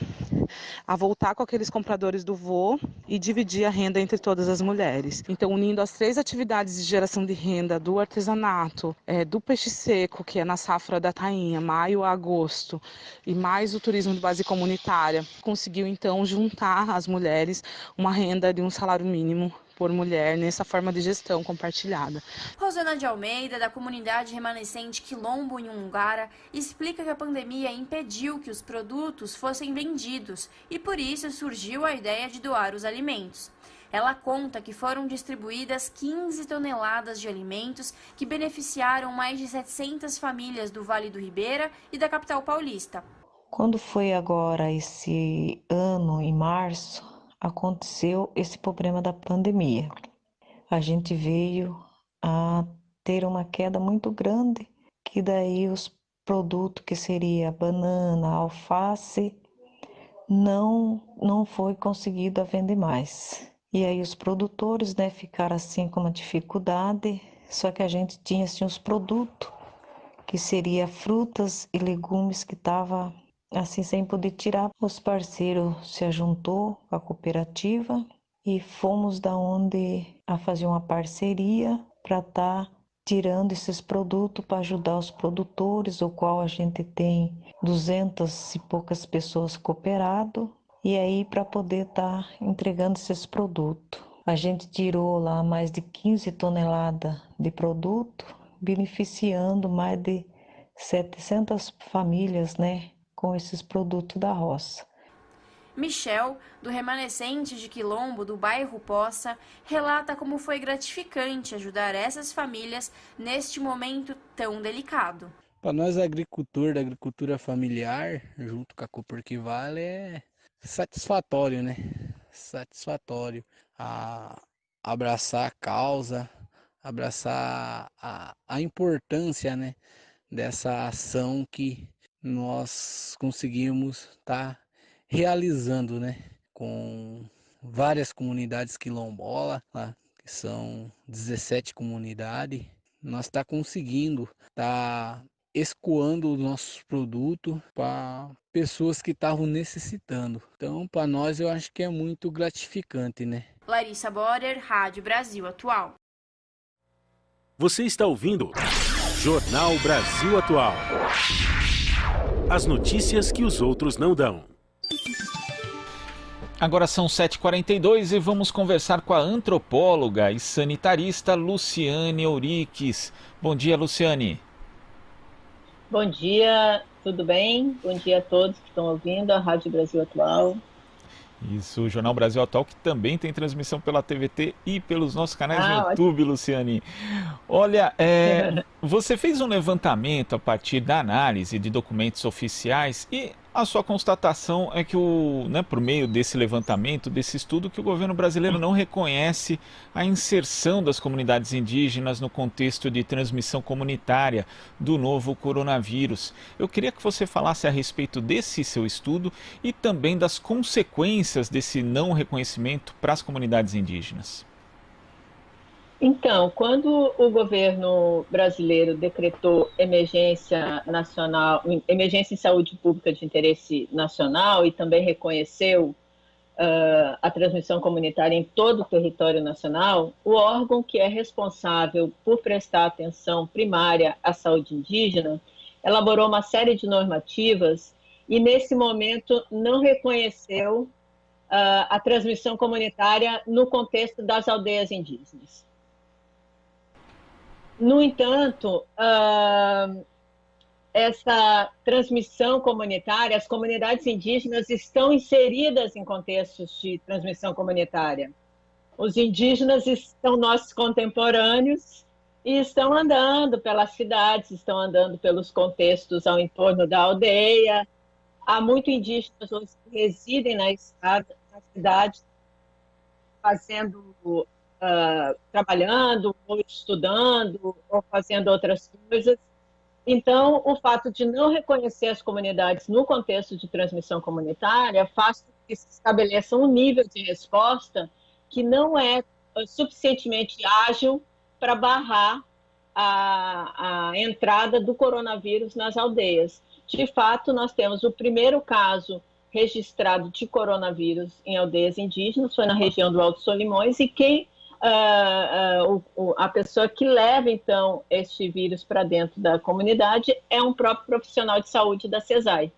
Speaker 15: voltar com aqueles compradores do vô e dividir a renda entre todas as mulheres. Então, unindo as 3 atividades de geração de renda do artesanato, do peixe seco, que é na safra da tainha, maio a agosto, e mais o turismo de base comunitária, conseguiu então juntar as mulheres uma renda de um salário mínimo por mulher nessa forma de gestão compartilhada.
Speaker 13: Rosana de Almeida, da comunidade remanescente Quilombo Nhungara, explica que a pandemia impediu que os produtos fossem vendidos e por isso surgiu a ideia de doar os alimentos. Ela conta que foram distribuídas 15 toneladas de alimentos que beneficiaram mais de 700 famílias do Vale do Ribeira e da capital paulista.
Speaker 16: Quando foi agora esse ano, em março, aconteceu esse problema da pandemia. A gente veio a ter uma queda muito grande, que daí os produtos que seria banana, alface, não foi conseguido a vender mais. E aí os produtores, né, ficaram assim com uma dificuldade, só que a gente tinha assim os produtos, que seria frutas e legumes que estava assim sem poder tirar. Os parceiros se juntou à cooperativa e fomos da onde a fazer uma parceria para estar tirando esses produtos para ajudar os produtores, o qual a gente tem 200 e poucas pessoas cooperado, e aí para poder estar entregando esses produtos. A gente tirou lá mais de 15 toneladas de produto, beneficiando mais de 700 famílias, né, com esses produtos da roça.
Speaker 13: Michel, do remanescente de Quilombo do bairro Poça, relata como foi gratificante ajudar essas famílias neste momento tão delicado.
Speaker 17: Para nós, agricultor da agricultura familiar, junto com a Cooper que Vale, é satisfatório, né? Satisfatório. Abraçar a causa, abraçar a importância, né, dessa ação que nós conseguimos estar realizando, né, com várias comunidades quilombolas, tá? Que são 17 comunidades. Nós está conseguindo escoando os nossos produtos para pessoas que estavam necessitando. Então, para nós, eu acho que é muito gratificante, né?
Speaker 13: Larissa Borer, Rádio Brasil Atual.
Speaker 2: Você está ouvindo Jornal Brasil Atual. As notícias que os outros não dão.
Speaker 1: Agora são 7h42 e vamos conversar com a antropóloga e sanitarista Luciane Euriques. Bom dia, Luciane.
Speaker 18: Bom dia, tudo bem? Bom dia a todos que estão ouvindo a Rádio Brasil Atual.
Speaker 1: Isso, o Jornal Brasil Atual, que também tem transmissão pela TVT e pelos nossos canais no YouTube, ótimo. Luciane. Olha, você fez um levantamento a partir da análise de documentos oficiais e a sua constatação é que, por meio desse levantamento, desse estudo, que o governo brasileiro não reconhece a inserção das comunidades indígenas no contexto de transmissão comunitária do novo coronavírus. Eu queria que você falasse a respeito desse seu estudo e também das consequências desse não reconhecimento para as comunidades indígenas.
Speaker 18: Então, quando o governo brasileiro decretou emergência nacional, emergência em saúde pública de interesse nacional e também reconheceu a transmissão comunitária em todo o território nacional, o órgão que é responsável por prestar atenção primária à saúde indígena elaborou uma série de normativas e, nesse momento, não reconheceu a transmissão comunitária no contexto das aldeias indígenas. No entanto, essa transmissão comunitária, as comunidades indígenas estão inseridas em contextos de transmissão comunitária. Os indígenas são nossos contemporâneos e estão andando pelas cidades, estão andando pelos contextos ao entorno da aldeia. Há muitos indígenas hoje que residem na cidade, trabalhando, ou estudando, ou fazendo outras coisas. Então, o fato de não reconhecer as comunidades no contexto de transmissão comunitária faz com que se estabeleça um nível de resposta que não é suficientemente ágil para barrar a entrada do coronavírus nas aldeias. De fato, nós temos o primeiro caso registrado de coronavírus em aldeias indígenas, foi na região do Alto Solimões, e a pessoa que leva, então, este vírus para dentro da comunidade é um próprio profissional de saúde da CESAI.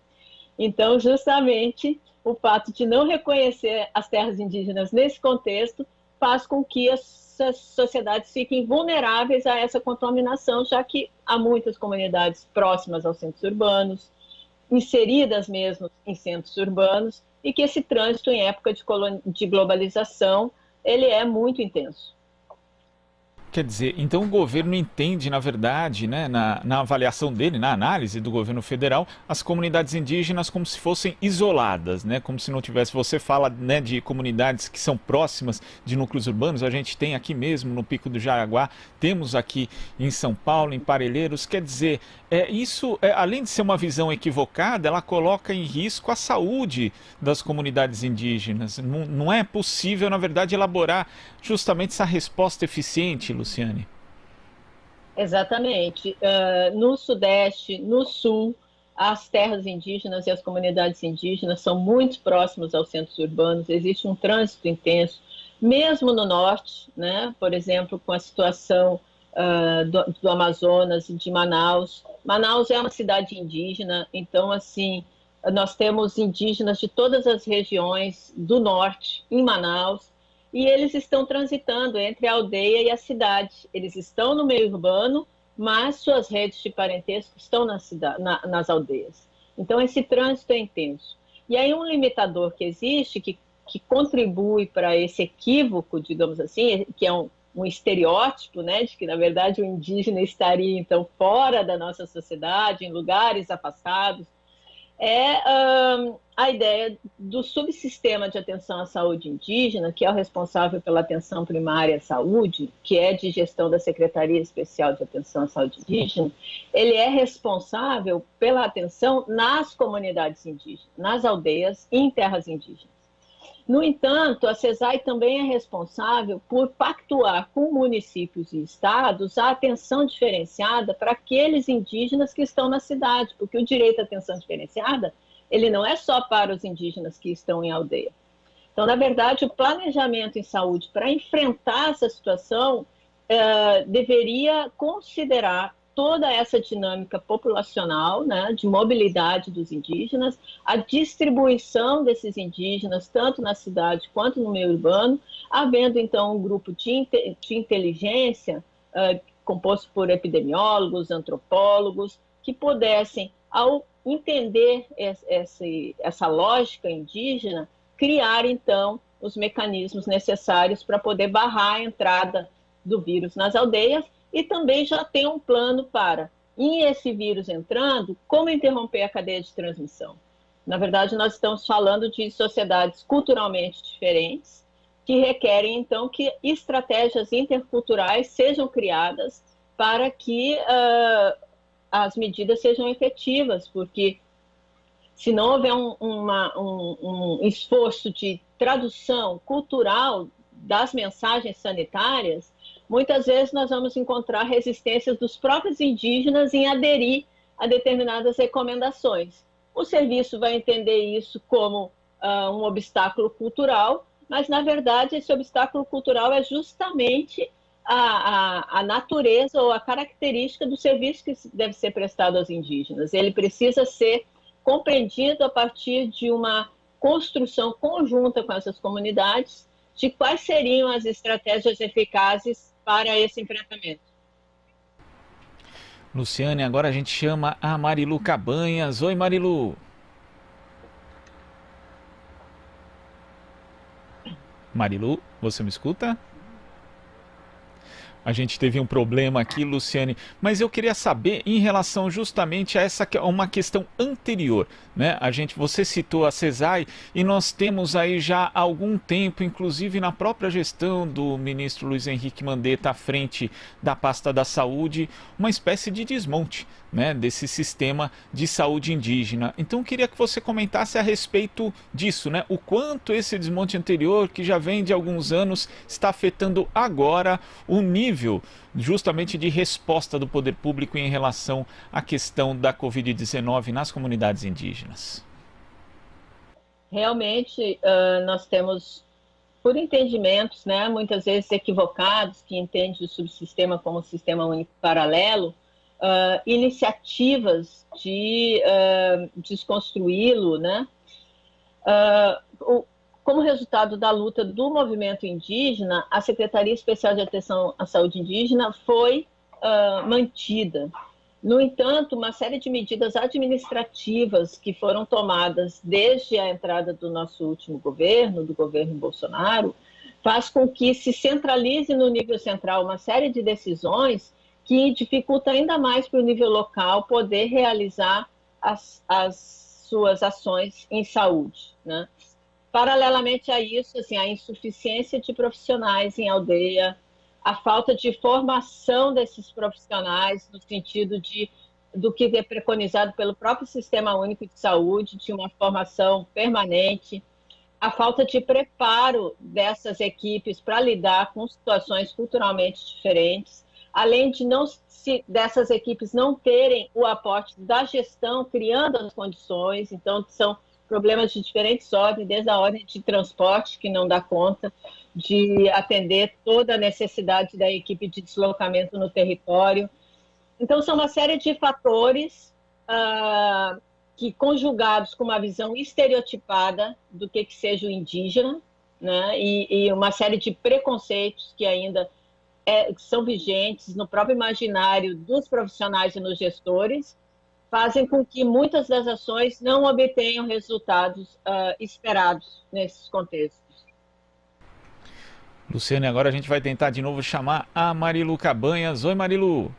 Speaker 18: Então, justamente, o fato de não reconhecer as terras indígenas nesse contexto faz com que essas sociedades fiquem vulneráveis a essa contaminação, já que há muitas comunidades próximas aos centros urbanos, inseridas mesmo em centros urbanos, e que esse trânsito em época de globalização ele é muito intenso.
Speaker 1: Quer dizer, então o governo entende, na verdade, né, na avaliação dele, na análise do governo federal, as comunidades indígenas como se fossem isoladas, né, como se não tivesse. Você fala, né, de comunidades que são próximas de núcleos urbanos, a gente tem aqui mesmo no Pico do Jaraguá, temos aqui em São Paulo, em Parelheiros. Quer dizer, isso, além de ser uma visão equivocada, ela coloca em risco a saúde das comunidades indígenas. Não é possível, na verdade, elaborar justamente essa resposta eficiente, Luciane.
Speaker 18: Exatamente. No Sudeste, no Sul, as terras indígenas e as comunidades indígenas são muito próximas aos centros urbanos, existe um trânsito intenso, mesmo no Norte, né? Por exemplo, com a situação do Amazonas e de Manaus. Manaus é uma cidade indígena, então, assim, nós temos indígenas de todas as regiões do Norte em Manaus, e eles estão transitando entre a aldeia e a cidade. Eles estão no meio urbano, mas suas redes de parentesco estão nas aldeias. Então, esse trânsito é intenso. E aí, um limitador que existe, que contribui para esse equívoco, digamos assim, que é um estereótipo, né, de que, na verdade, o indígena estaria, então, fora da nossa sociedade, em lugares afastados, é a ideia do subsistema de atenção à saúde indígena, que é o responsável pela atenção primária à saúde, que é de gestão da Secretaria Especial de Atenção à Saúde Indígena. Ele é responsável pela atenção nas comunidades indígenas, nas aldeias e em terras indígenas. No entanto, a CESAI também é responsável por pactuar com municípios e estados a atenção diferenciada para aqueles indígenas que estão na cidade, porque o direito à atenção diferenciada, ele não é só para os indígenas que estão em aldeia. Então, na verdade, o planejamento em saúde para enfrentar essa situação deveria considerar toda essa dinâmica populacional, né, de mobilidade dos indígenas, a distribuição desses indígenas, tanto na cidade quanto no meio urbano, havendo, então, um grupo de inteligência composto por epidemiólogos, antropólogos, que pudessem, ao entender essa lógica indígena, criar, então, os mecanismos necessários para poder barrar a entrada do vírus nas aldeias. E também já tem um plano para, em esse vírus entrando, como interromper a cadeia de transmissão. Na verdade, nós estamos falando de sociedades culturalmente diferentes, que requerem, então, que estratégias interculturais sejam criadas para que as medidas sejam efetivas, porque se não houver um esforço de tradução cultural das mensagens sanitárias, muitas vezes nós vamos encontrar resistências dos próprios indígenas em aderir a determinadas recomendações. O serviço vai entender isso como um obstáculo cultural, mas, na verdade, esse obstáculo cultural é justamente a natureza ou a característica do serviço que deve ser prestado aos indígenas. Ele precisa ser compreendido a partir de uma construção conjunta com essas comunidades de quais seriam as estratégias eficazes para esse enfrentamento.
Speaker 1: Luciane, agora a gente chama a Marilu Cabanhas. Oi, Marilu. Marilu, você me escuta? A gente teve um problema aqui, Luciane, mas eu queria saber em relação justamente a uma questão anterior, né? Você citou a CESAI e nós temos aí já há algum tempo, inclusive na própria gestão do ministro Luiz Henrique Mandetta à frente da pasta da saúde, uma espécie de desmonte, né, desse sistema de saúde indígena. Então eu queria que você comentasse a respeito disso, né? O quanto esse desmonte anterior, que já vem de alguns anos, está afetando agora o nível justamente de resposta do poder público em relação à questão da Covid-19 nas comunidades indígenas.
Speaker 18: Realmente, nós temos, por entendimentos, né, muitas vezes equivocados, que entendem o subsistema como sistema único paralelo, iniciativas de desconstruí-lo, né? Como resultado da luta do movimento indígena, a Secretaria Especial de Atenção à Saúde Indígena foi mantida. No entanto, uma série de medidas administrativas que foram tomadas desde a entrada do nosso último governo, do governo Bolsonaro, faz com que se centralize no nível central uma série de decisões que dificulta ainda mais para o nível local poder realizar as suas ações em saúde, né? Paralelamente a isso, assim, a insuficiência de profissionais em aldeia, a falta de formação desses profissionais no sentido do que é preconizado pelo próprio Sistema Único de Saúde, de uma formação permanente, a falta de preparo dessas equipes para lidar com situações culturalmente diferentes, além de dessas equipes não terem o aporte da gestão, criando as condições. Então, são problemas de diferentes ordens, desde a ordem de transporte, que não dá conta de atender toda a necessidade da equipe de deslocamento no território. Então, são uma série de fatores que, conjugados com uma visão estereotipada do que seja o indígena, né, e uma série de preconceitos que ainda são vigentes no próprio imaginário dos profissionais e nos gestores, fazem com que muitas das ações não obtenham resultados esperados nesses contextos.
Speaker 1: Luciane, agora a gente vai tentar de novo chamar a Marilu Cabanhas. Oi, Marilu.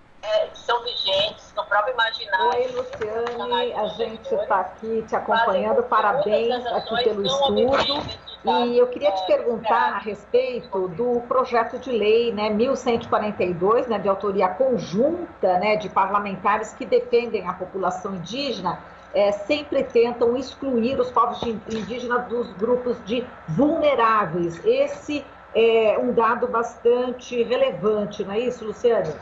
Speaker 18: São vigentes no próprio imaginário.
Speaker 5: Oi, Luciane, a gente está aqui te acompanhando, parabéns aqui pelo estudo. E eu queria te perguntar a respeito do projeto de lei, né, 1142, né, de autoria conjunta, né, de parlamentares que defendem a população indígena, sempre tentam excluir os povos indígenas dos grupos de vulneráveis. Esse é um dado bastante relevante, não é isso, Luciane?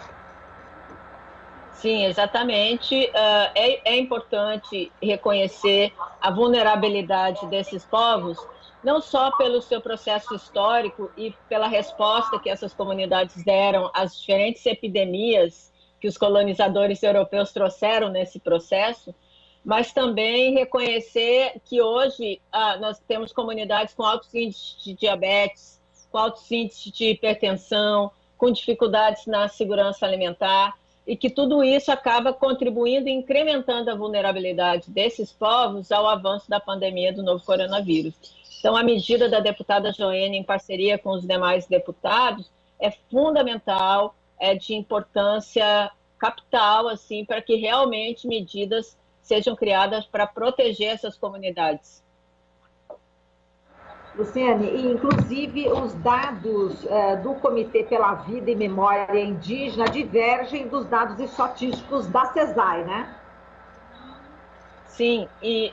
Speaker 18: Sim, exatamente. É importante reconhecer a vulnerabilidade desses povos, não só pelo seu processo histórico e pela resposta que essas comunidades deram às diferentes epidemias que os colonizadores europeus trouxeram nesse processo, mas também reconhecer que hoje nós temos comunidades com altos índices de diabetes, com altos índices de hipertensão, com dificuldades na segurança alimentar, e que tudo isso acaba contribuindo e incrementando a vulnerabilidade desses povos ao avanço da pandemia do novo coronavírus. Então, a medida da deputada Joênia, em parceria com os demais deputados, é fundamental, é de importância capital, assim, para que realmente medidas sejam criadas para proteger essas comunidades.
Speaker 5: Luciane, e inclusive os dados do Comitê pela Vida e Memória Indígena divergem dos dados estatísticos da CESAI, né?
Speaker 18: Sim, e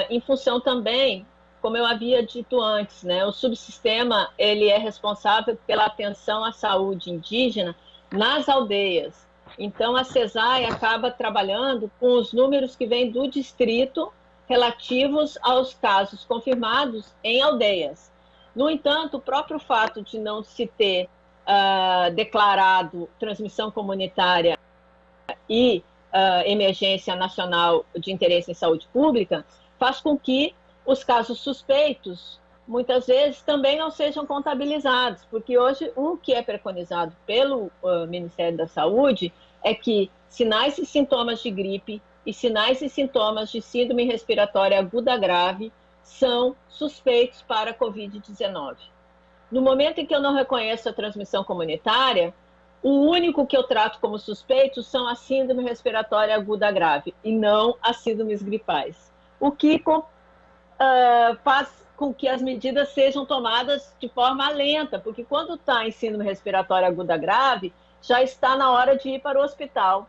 Speaker 18: em função também, como eu havia dito antes, né, o subsistema ele é responsável pela atenção à saúde indígena nas aldeias. Então, a CESAI acaba trabalhando com os números que vêm do distrito relativos aos casos confirmados em aldeias. No entanto, o próprio fato de não se ter declarado transmissão comunitária e emergência nacional de interesse em saúde pública faz com que os casos suspeitos, muitas vezes, também não sejam contabilizados, porque hoje o que é preconizado pelo Ministério da Saúde é que sinais e sintomas de gripe e sinais e sintomas de síndrome respiratória aguda grave são suspeitos para a Covid-19. No momento em que eu não reconheço a transmissão comunitária, o único que eu trato como suspeito são a síndrome respiratória aguda grave e não as síndromes gripais, o que faz com que as medidas sejam tomadas de forma lenta, porque quando está em síndrome respiratória aguda grave, já está na hora de ir para o hospital.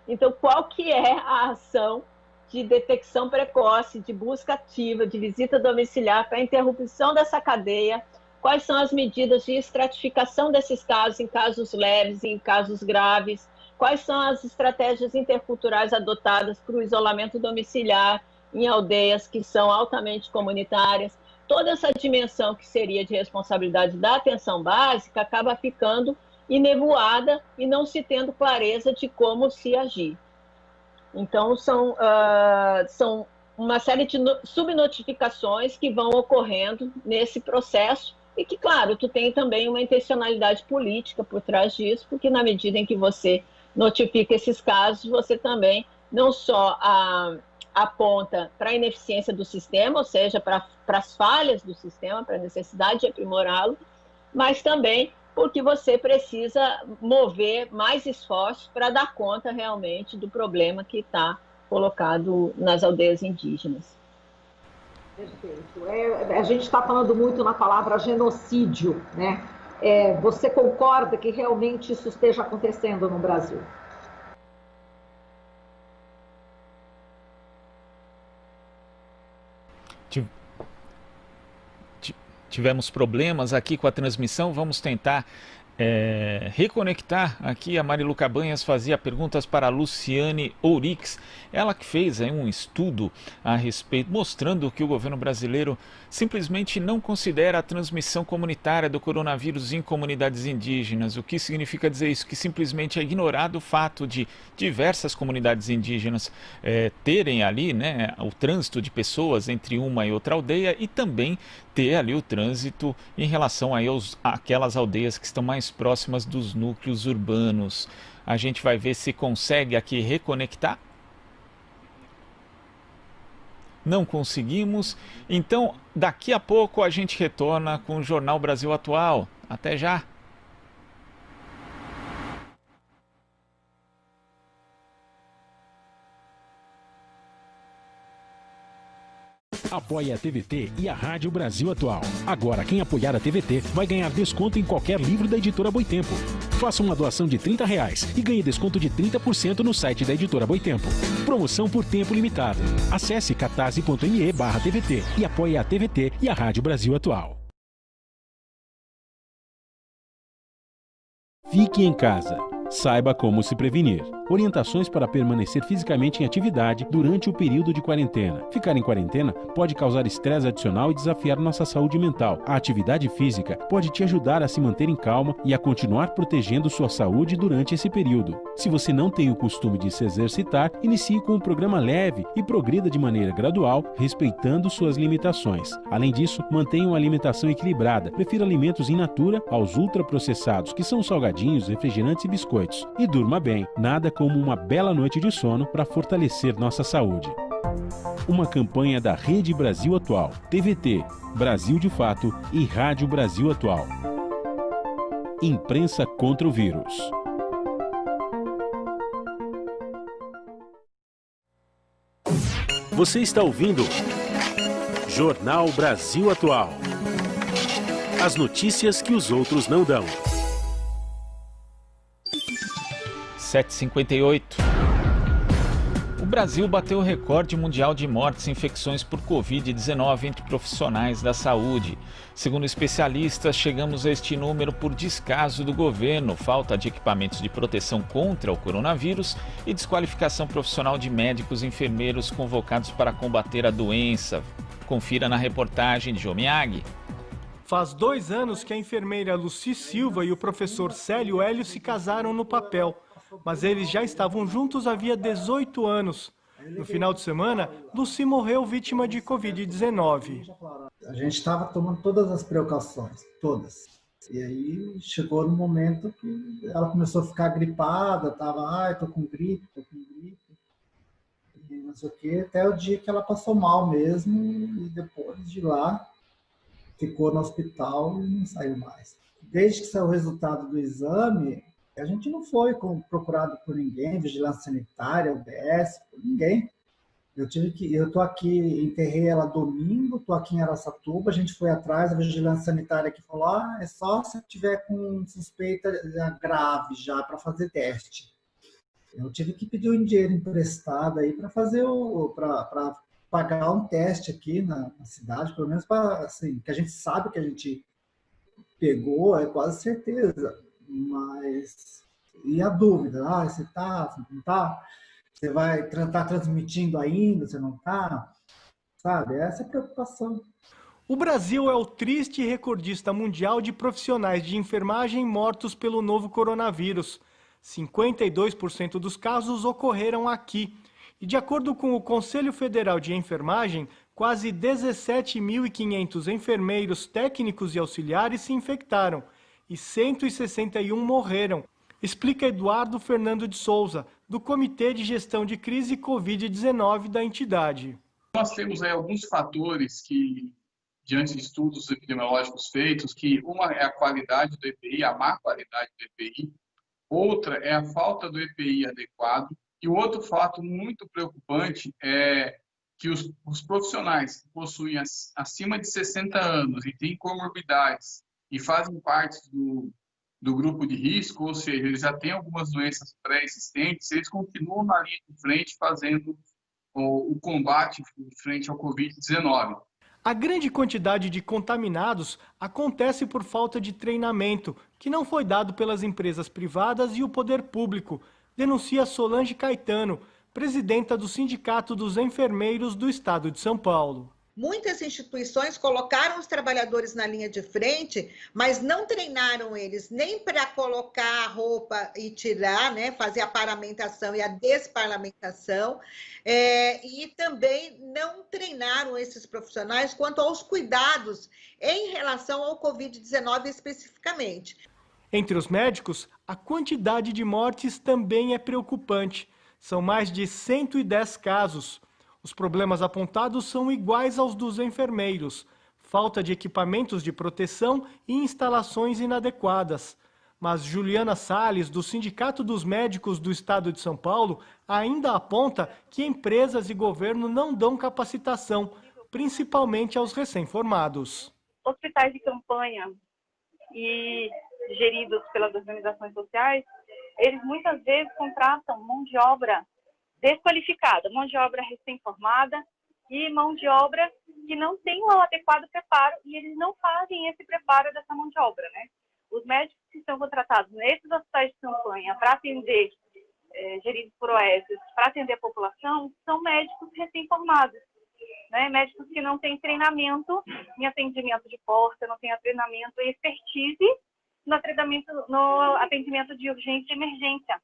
Speaker 18: Então, qual que é a ação de detecção precoce, de busca ativa, de visita domiciliar para a interrupção dessa cadeia? Quais são as medidas de estratificação desses casos em casos leves e em casos graves? Quais são as estratégias interculturais adotadas para o isolamento domiciliar em aldeias que são altamente comunitárias? Toda essa dimensão que seria de responsabilidade da atenção básica acaba ficando enevoada e não se tendo clareza de como se agir. Então, são uma série de subnotificações que vão ocorrendo nesse processo e que, claro, tu tem também uma intencionalidade política por trás disso, porque na medida em que você notifica esses casos, você também não só aponta para a ineficiência do sistema, ou seja, para as falhas do sistema, para a necessidade de aprimorá-lo, mas também porque você precisa mover mais esforços para dar conta realmente do problema que está colocado nas aldeias indígenas.
Speaker 5: Perfeito. A gente está falando muito na palavra genocídio, né? Você concorda que realmente isso esteja acontecendo no Brasil?
Speaker 1: Tivemos problemas aqui com a transmissão, vamos tentar reconectar aqui. A Marilu Cabanhas fazia perguntas para a Luciane Ourix, ela que fez aí um estudo a respeito, mostrando que o governo brasileiro simplesmente não considera a transmissão comunitária do coronavírus em comunidades indígenas. O que significa dizer isso? Que simplesmente é ignorado o fato de diversas comunidades indígenas terem ali, né, o trânsito de pessoas entre uma e outra aldeia, e também ter ali o trânsito em relação aí àquelas aldeias que estão mais próximas dos núcleos urbanos. A gente vai ver se consegue aqui reconectar. Não conseguimos. Então, daqui a pouco a gente retorna com o Jornal Brasil Atual. Até já!
Speaker 2: Apoie a TVT e a Rádio Brasil Atual. Agora, quem apoiar a TVT vai ganhar desconto em qualquer livro da Editora Boitempo. Faça uma doação de R$30 e ganhe desconto de 30% no site da Editora Boitempo. Promoção por tempo limitado. Acesse catarse.me/TVT e apoie a TVT e a Rádio Brasil Atual. Fique em casa. Saiba como se prevenir. Orientações para permanecer fisicamente em atividade durante o período de quarentena. Ficar em quarentena pode causar estresse adicional e desafiar nossa saúde mental. A atividade física pode te ajudar a se manter em calma e a continuar protegendo sua saúde durante esse período. Se você não tem o costume de se exercitar, inicie com um programa leve e progrida de maneira gradual, respeitando suas limitações. Além disso, mantenha uma alimentação equilibrada. Prefira alimentos in natura aos ultraprocessados, que são salgadinhos, refrigerantes e biscoitos. E durma bem. Nada como uma bela noite de sono para fortalecer nossa saúde. Uma campanha da Rede Brasil Atual, TVT, Brasil de Fato e Rádio Brasil Atual. Imprensa contra o vírus. Você está ouvindo Jornal Brasil Atual. As notícias que os outros não dão.
Speaker 1: 7h58. O Brasil bateu o recorde mundial de mortes e infecções por Covid-19 entre profissionais da saúde. Segundo especialistas, chegamos a este número por descaso do governo, falta de equipamentos de proteção contra o coronavírus e desqualificação profissional de médicos e enfermeiros convocados para combater a doença. Confira na reportagem de Jomiag.
Speaker 19: Faz 2 anos que a enfermeira Luci Silva e o professor Célio Hélio se casaram no papel. Mas eles já estavam juntos havia 18 anos. No final de semana, Luci morreu vítima de Covid-19.
Speaker 20: A gente estava tomando todas as precauções, todas. E aí chegou no momento que ela começou a ficar gripada, estava, tô com gripe, e não sei o quê, até o dia que ela passou mal mesmo, e depois de lá ficou no hospital e não saiu mais. Desde que saiu o resultado do exame, a gente não foi procurado por ninguém, vigilância sanitária, UBS, por ninguém. Eu estou aqui, enterrei ela domingo, estou aqui em Araçatuba, a gente foi atrás, a vigilância sanitária que falou, é só se tiver com suspeita grave já para fazer teste. Eu tive que pedir um dinheiro emprestado aí para fazer para pagar um teste aqui na cidade, pelo menos para assim, que a gente sabe que a gente pegou, é quase certeza. Mas, e a dúvida? Você tá, você não tá? Você vai estar transmitindo ainda, você não tá? Sabe, essa é a preocupação.
Speaker 19: O Brasil é o triste recordista mundial de profissionais de enfermagem mortos pelo novo coronavírus. 52% dos casos ocorreram aqui. E de acordo com o Conselho Federal de Enfermagem, quase 17.500 enfermeiros, técnicos e auxiliares se infectaram. E 161 morreram, explica Eduardo Fernando de Souza, do Comitê de Gestão de Crise Covid-19 da entidade.
Speaker 21: Nós temos aí alguns fatores que diante de estudos epidemiológicos feitos, que uma é a qualidade do EPI, a má qualidade do EPI, outra é a falta do EPI adequado, e o outro fato muito preocupante é que os profissionais que possuem acima de 60 anos e têm comorbidades e fazem parte do grupo de risco, ou seja, eles já têm algumas doenças pré-existentes, eles continuam na linha de frente fazendo o combate frente ao Covid-19.
Speaker 19: A grande quantidade de contaminados acontece por falta de treinamento, que não foi dado pelas empresas privadas e o poder público, denuncia Solange Caetano, presidenta do Sindicato dos Enfermeiros do Estado de São Paulo.
Speaker 22: Muitas instituições colocaram os trabalhadores na linha de frente, mas não treinaram eles nem para colocar a roupa e tirar, né, fazer a paramentação e a desparamentação, e também não treinaram esses profissionais quanto aos cuidados em relação ao Covid-19 especificamente.
Speaker 19: Entre os médicos, a quantidade de mortes também é preocupante. São mais de 110 casos. Os problemas apontados são iguais aos dos enfermeiros: falta de equipamentos de proteção e instalações inadequadas. Mas Juliana Salles, do Sindicato dos Médicos do Estado de São Paulo, ainda aponta que empresas e governo não dão capacitação, principalmente aos recém-formados.
Speaker 23: Hospitais de campanha e geridos pelas organizações sociais, eles muitas vezes contratam mão de obra desqualificada, mão de obra recém-formada e mão de obra que não tem um adequado preparo, e eles não fazem esse preparo dessa mão de obra, né? Os médicos que são contratados nesses hospitais de campanha para atender, geridos por OESs, para atender a população, são médicos recém-formados, né? Médicos que não têm treinamento em atendimento de porta, não têm treinamento e expertise no atendimento de urgência e emergência.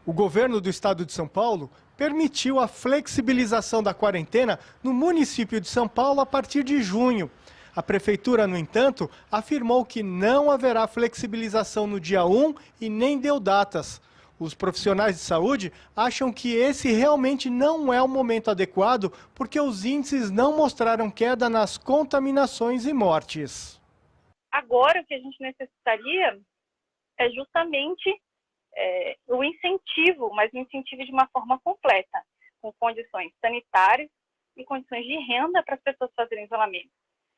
Speaker 19: O governo do estado de São Paulo permitiu a flexibilização da quarentena no município de São Paulo a partir de junho. A prefeitura, no entanto, afirmou que não haverá flexibilização no dia 1 e nem deu datas. Os profissionais de saúde acham que esse realmente não é o momento adequado porque os índices não mostraram queda nas contaminações e mortes.
Speaker 23: Agora, o que a gente necessitaria é justamente o incentivo, mas um incentivo de uma forma completa, com condições sanitárias e condições de renda para as pessoas fazerem isolamento.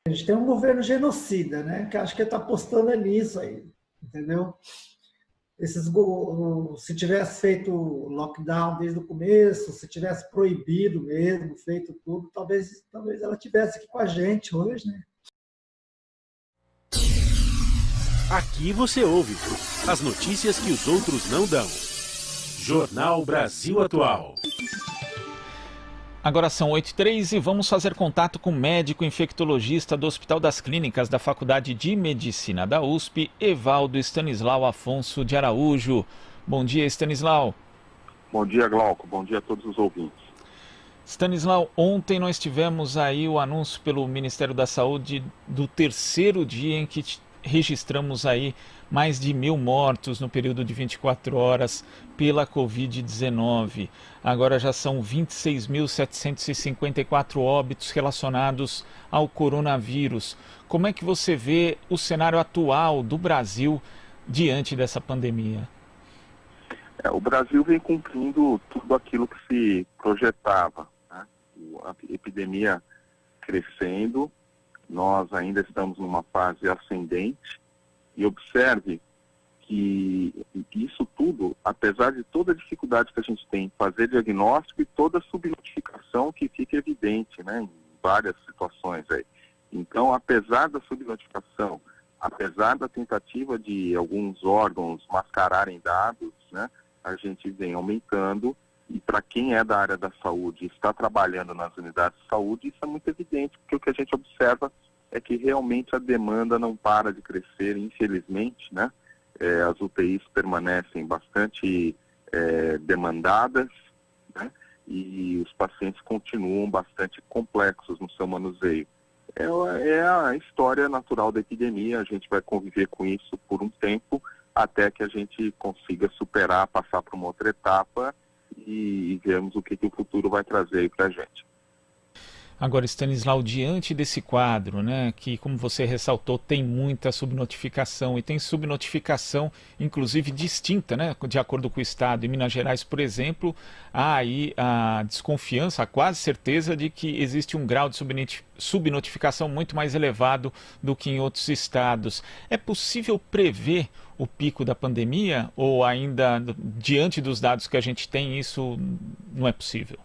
Speaker 20: A gente tem um governo genocida, né? Que acho que está apostando nisso aí, entendeu? Se tivesse feito lockdown desde o começo, se tivesse proibido mesmo, feito tudo, talvez ela estivesse aqui com a gente hoje, né?
Speaker 2: Aqui você ouve as notícias que os outros não dão. Jornal Brasil Atual.
Speaker 1: Agora são 8h03 e vamos fazer contato com o médico infectologista do Hospital das Clínicas da Faculdade de Medicina da USP, Evaldo Stanislau Afonso de Araújo. Bom dia, Stanislau.
Speaker 24: Bom dia, Glauco. Bom dia a todos os ouvintes.
Speaker 1: Stanislau, ontem nós tivemos aí o anúncio pelo Ministério da Saúde do terceiro dia em que registramos aí mais de 1.000 mortos no período de 24 horas pela Covid-19. Agora já são 26.754 óbitos relacionados ao coronavírus. Como é que você vê o cenário atual do Brasil diante dessa pandemia?
Speaker 24: O Brasil vem cumprindo tudo aquilo que se projetava, né? A epidemia crescendo, nós ainda estamos numa fase ascendente, e observe que isso tudo, apesar de toda a dificuldade que a gente tem em fazer diagnóstico e toda a subnotificação que fica evidente, né, em várias situações aí. Então, apesar da subnotificação, apesar da tentativa de alguns órgãos mascararem dados, né, a gente vem aumentando, e para quem é da área da saúde e está trabalhando nas unidades de saúde, isso é muito evidente, porque o que a gente observa é que realmente a demanda não para de crescer, infelizmente, né? As UTIs permanecem bastante demandadas, né? E os pacientes continuam bastante complexos no seu manuseio. É a história natural da epidemia, a gente vai conviver com isso por um tempo, até que a gente consiga superar, passar para uma outra etapa e vermos o que o futuro vai trazer aí para a gente.
Speaker 1: Agora, Stanislau, diante desse quadro, né, que, como você ressaltou, tem muita subnotificação, e tem subnotificação, inclusive, distinta, né, de acordo com o Estado. Em Minas Gerais, por exemplo, há aí a desconfiança, a quase certeza de que existe um grau de subnotificação muito mais elevado do que em outros estados. É possível prever o pico da pandemia, ou ainda, diante dos dados que a gente tem, isso não é possível?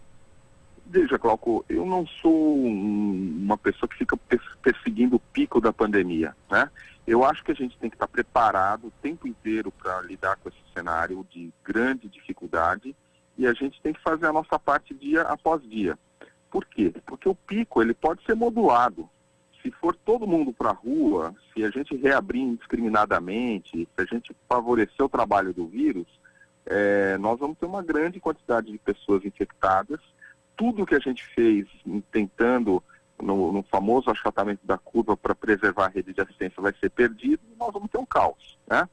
Speaker 24: Veja, Glauco, eu não sou uma pessoa que fica perseguindo o pico da pandemia, né? Eu acho que a gente tem que estar preparado o tempo inteiro para lidar com esse cenário de grande dificuldade, e a gente tem que fazer a nossa parte dia após dia. Por quê? Porque o pico ele pode ser modulado. Se for todo mundo para a rua, se a gente reabrir indiscriminadamente, se a gente favorecer o trabalho do vírus, nós vamos ter uma grande quantidade de pessoas infectadas. Tudo que a gente fez tentando no famoso achatamento da curva para preservar a rede de assistência vai ser perdido, e nós vamos ter um caos, né?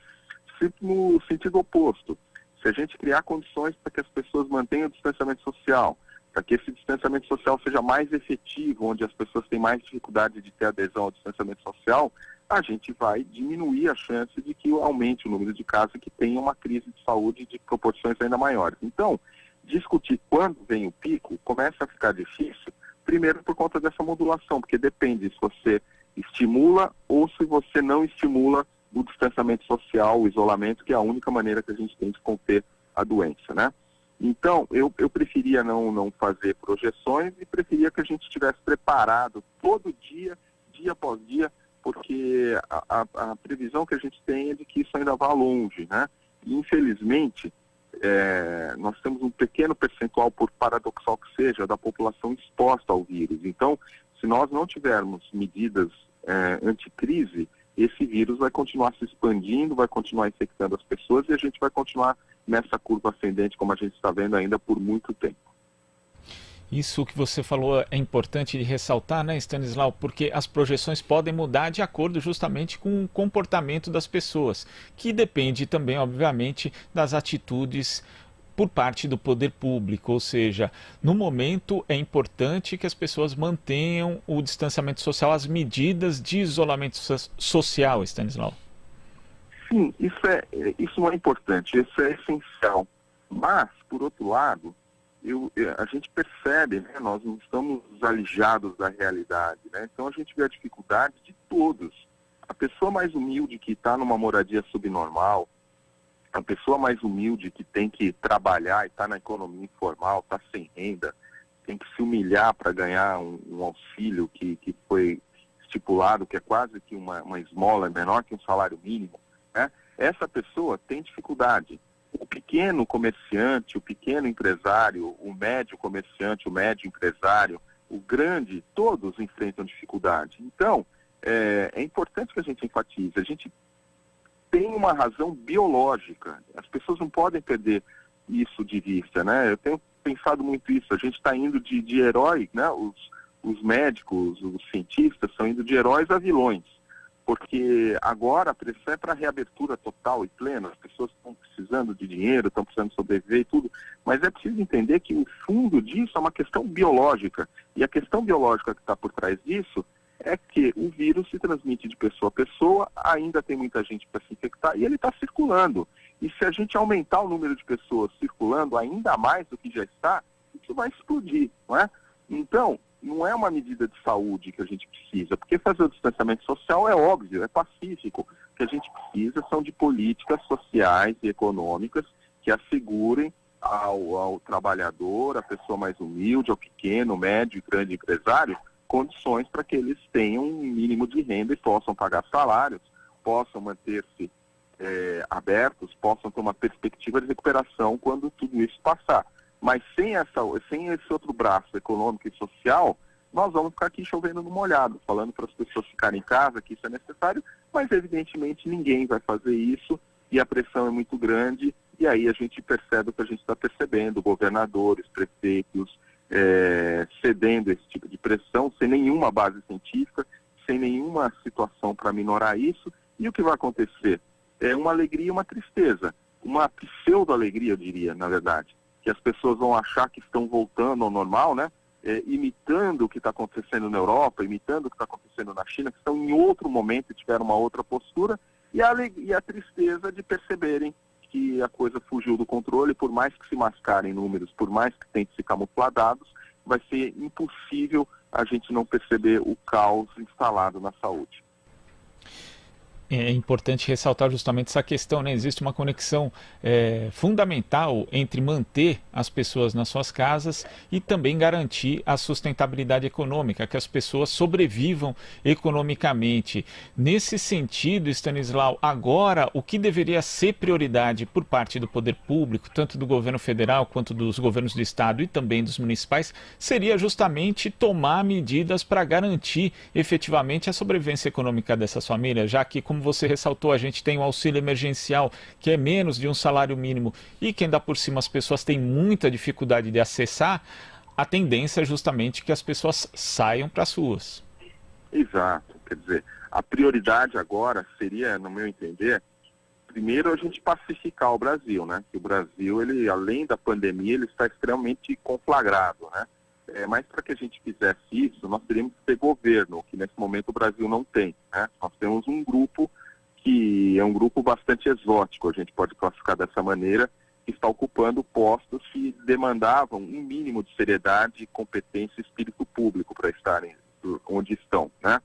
Speaker 24: No sentido oposto, se a gente criar condições para que as pessoas mantenham o distanciamento social, para que esse distanciamento social seja mais efetivo, onde as pessoas têm mais dificuldade de ter adesão ao distanciamento social, a gente vai diminuir a chance de que aumente o número de casos que tenham uma crise de saúde de proporções ainda maiores. Então, discutir quando vem o pico começa a ficar difícil, primeiro por conta dessa modulação, porque depende se você estimula ou se você não estimula o distanciamento social, o isolamento, que é a única maneira que a gente tem de conter a doença, né? Então, eu preferia não fazer projeções e preferia que a gente estivesse preparado todo dia, dia após dia, porque a previsão que a gente tem é de que isso ainda vá longe, né? E, infelizmente, nós temos um pequeno percentual, por paradoxal que seja, da população exposta ao vírus. Então, se nós não tivermos medidas anticrise, esse vírus vai continuar se expandindo, vai continuar infectando as pessoas, e a gente vai continuar nessa curva ascendente, como a gente está vendo ainda por muito tempo.
Speaker 1: Isso que você falou é importante de ressaltar, né, Stanislau? Porque as projeções podem mudar de acordo justamente com o comportamento das pessoas, que depende também, obviamente, das atitudes por parte do poder público. Ou seja, no momento é importante que as pessoas mantenham o distanciamento social, as medidas de isolamento social, Stanislau.
Speaker 24: Sim, isso não é importante, isso é essencial. Mas, por outro lado, a gente percebe, né, nós não estamos alijados da realidade, né? Então a gente vê a dificuldade de todos. A pessoa mais humilde que está numa moradia subnormal, a pessoa mais humilde que tem que trabalhar e está na economia informal, está sem renda, tem que se humilhar para ganhar um auxílio que foi estipulado, que é quase que uma esmola, menor que um salário mínimo, né? Essa pessoa tem dificuldade. O pequeno comerciante, o pequeno empresário, o médio comerciante, o médio empresário, o grande, todos enfrentam dificuldade. Então, é importante que a gente enfatize. A gente tem uma razão biológica. As pessoas não podem perder isso de vista, né? Eu tenho pensado muito isso. A gente está indo de herói, né? Os médicos, os cientistas estão indo de heróis a vilões. Porque agora a pressão é para reabertura total e plena, as pessoas estão precisando de dinheiro, estão precisando sobreviver e tudo, mas é preciso entender que o fundo disso é uma questão biológica, e a questão biológica que está por trás disso é que o vírus se transmite de pessoa a pessoa, ainda tem muita gente para se infectar, e ele está circulando. E se a gente aumentar o número de pessoas circulando ainda mais do que já está, isso vai explodir, não é? Então, não é uma medida de saúde que a gente precisa, porque fazer o distanciamento social é óbvio, é pacífico. O que a gente precisa são de políticas sociais e econômicas que assegurem ao trabalhador, à pessoa mais humilde, ao pequeno, médio e grande empresário, condições para que eles tenham um mínimo de renda e possam pagar salários, possam manter-se abertos, possam ter uma perspectiva de recuperação quando tudo isso passar. Mas sem esse outro braço econômico e social, nós vamos ficar aqui chovendo no molhado, falando para as pessoas ficarem em casa, que isso é necessário, mas evidentemente ninguém vai fazer isso e a pressão é muito grande, e aí a gente percebe o que a gente está percebendo, governadores, prefeitos, cedendo esse tipo de pressão, sem nenhuma base científica, sem nenhuma situação para minorar isso, e o que vai acontecer? É uma alegria e uma tristeza, uma pseudo-alegria, eu diria, na verdade, que as pessoas vão achar que estão voltando ao normal, né? imitando o que está acontecendo na Europa, imitando o que está acontecendo na China, que estão em outro momento e tiveram uma outra postura, e a tristeza de perceberem que a coisa fugiu do controle. Por mais que se mascarem números, por mais que tentem se camuflar dados, vai ser impossível a gente não perceber o caos instalado na saúde.
Speaker 1: É importante ressaltar justamente essa questão, né? Existe uma conexão fundamental entre manter as pessoas nas suas casas e também garantir a sustentabilidade econômica, que as pessoas sobrevivam economicamente. Nesse sentido, Stanislau, agora o que deveria ser prioridade por parte do poder público, tanto do governo federal quanto dos governos do estado e também dos municipais, seria justamente tomar medidas para garantir efetivamente a sobrevivência econômica dessas famílias, já que, como você ressaltou, a gente tem um auxílio emergencial que é menos de um salário mínimo e que ainda por cima as pessoas têm muita dificuldade de acessar. A tendência é justamente que as pessoas saiam para as ruas.
Speaker 24: Exato, quer dizer, a prioridade agora seria, no meu entender, primeiro a gente pacificar o Brasil, né? Que o Brasil, ele, além da pandemia, ele está extremamente conflagrado, né? Mas para que a gente fizesse isso, nós teríamos que ter governo, que nesse momento o Brasil não tem, né? Nós temos um grupo que é um grupo bastante exótico, a gente pode classificar dessa maneira, que está ocupando postos que demandavam um mínimo de seriedade, competência e espírito público para estarem onde estão, né?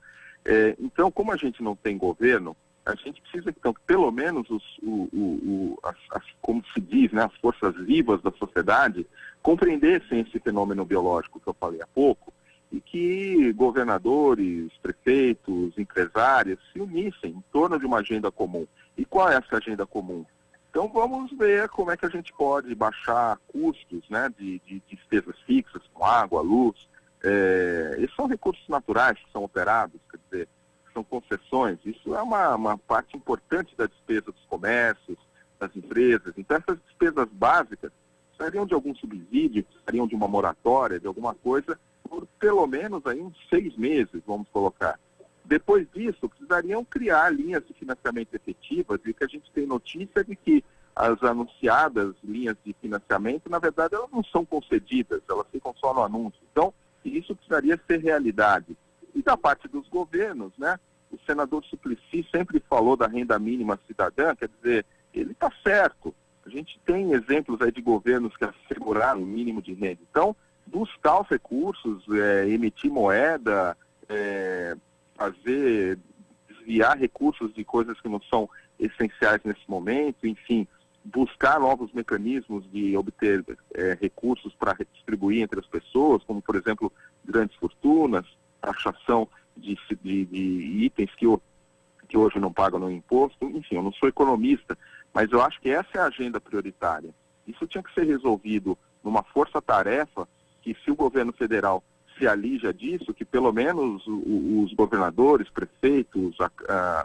Speaker 24: Então, como a gente não tem governo, a gente precisa, então, que pelo menos como se diz, né, as forças vivas da sociedade compreendessem esse fenômeno biológico que eu falei há pouco e que governadores, prefeitos, empresários se unissem em torno de uma agenda comum. E qual é essa agenda comum? Então vamos ver como é que a gente pode baixar custos, né, de despesas fixas, com água, luz. Esses são recursos naturais que são operados, quer dizer, são concessões. Isso é uma parte importante da despesa dos comércios, das empresas. Então essas despesas básicas precisariam de algum subsídio, precisariam de uma moratória, de alguma coisa, por pelo menos aí uns 6 meses, vamos colocar. Depois disso, precisariam criar linhas de financiamento efetivas, e que a gente tem notícia de que as anunciadas linhas de financiamento, na verdade, elas não são concedidas, elas ficam só no anúncio. Então, isso precisaria ser realidade. E da parte dos governos, né? O senador Suplicy sempre falou da renda mínima cidadã, quer dizer, ele está certo. A gente tem exemplos aí de governos que asseguraram o mínimo de renda. Então, buscar os recursos, emitir moeda, desviar recursos de coisas que não são essenciais nesse momento, enfim, buscar novos mecanismos de obter recursos para redistribuir entre as pessoas, como, por exemplo, grandes fortunas, taxação de itens que hoje não pagam no imposto. Enfim, eu não sou economista, mas eu acho que essa é a agenda prioritária. Isso tinha que ser resolvido numa força-tarefa que, se o governo federal se alija disso, que pelo menos os governadores, prefeitos,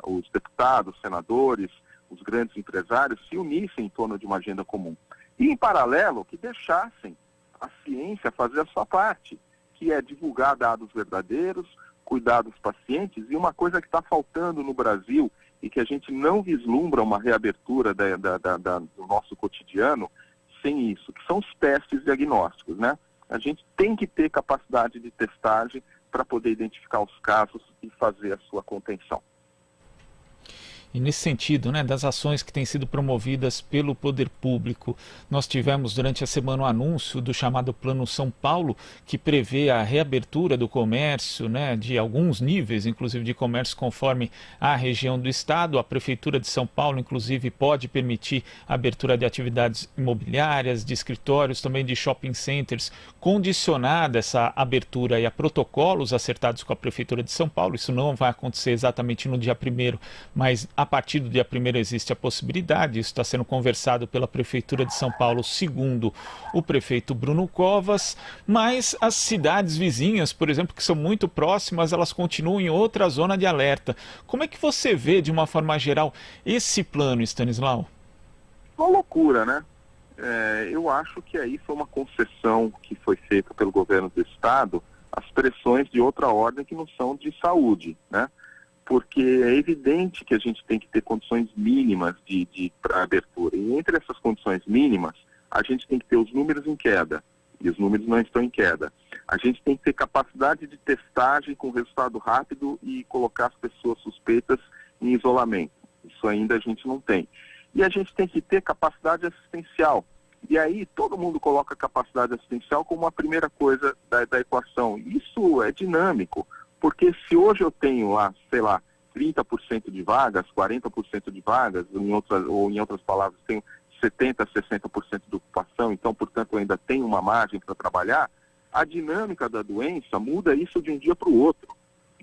Speaker 24: os deputados, senadores, os grandes empresários se unissem em torno de uma agenda comum. E, em paralelo, que deixassem a ciência fazer a sua parte, que é divulgar dados verdadeiros, cuidar dos pacientes. E uma coisa que está faltando no Brasil e que a gente não vislumbra uma reabertura do nosso cotidiano sem isso, que são os testes diagnósticos, né? A gente tem que ter capacidade de testagem para poder identificar os casos e fazer a sua contenção.
Speaker 1: E nesse sentido, né, das ações que têm sido promovidas pelo poder público, nós tivemos durante a semana o anúncio do chamado Plano São Paulo, que prevê a reabertura do comércio, né, de alguns níveis, inclusive de comércio conforme a região do estado. A Prefeitura de São Paulo, inclusive, pode permitir a abertura de atividades imobiliárias, de escritórios, também de shopping centers, condicionada essa abertura a protocolos acertados com a Prefeitura de São Paulo. Isso não vai acontecer exatamente no dia 1º, mas a partir do dia 1º existe a possibilidade. Isso está sendo conversado pela Prefeitura de São Paulo, segundo o prefeito Bruno Covas, mas as cidades vizinhas, por exemplo, que são muito próximas, elas continuam em outra zona de alerta. Como é que você vê, de uma forma geral, esse plano, Stanislau?
Speaker 24: Uma loucura, né? Eu acho que aí foi uma concessão que foi feita pelo governo do estado às pressões de outra ordem que não são de saúde, né? Porque é evidente que a gente tem que ter condições mínimas para abertura. E entre essas condições mínimas, a gente tem que ter os números em queda. e os números não estão em queda. A gente tem que ter capacidade de testagem com resultado rápido e colocar as pessoas suspeitas em isolamento. Isso ainda a gente não tem. E a gente tem que ter capacidade assistencial. E aí todo mundo coloca a capacidade assistencial como a primeira coisa da equação. Isso é dinâmico, porque se hoje eu tenho lá, sei lá, 30% de vagas, 40% de vagas, ou em outras palavras, tenho 70%, 60% de ocupação, então, portanto, eu ainda tenho uma margem para trabalhar, a dinâmica da doença muda isso de um dia para o outro.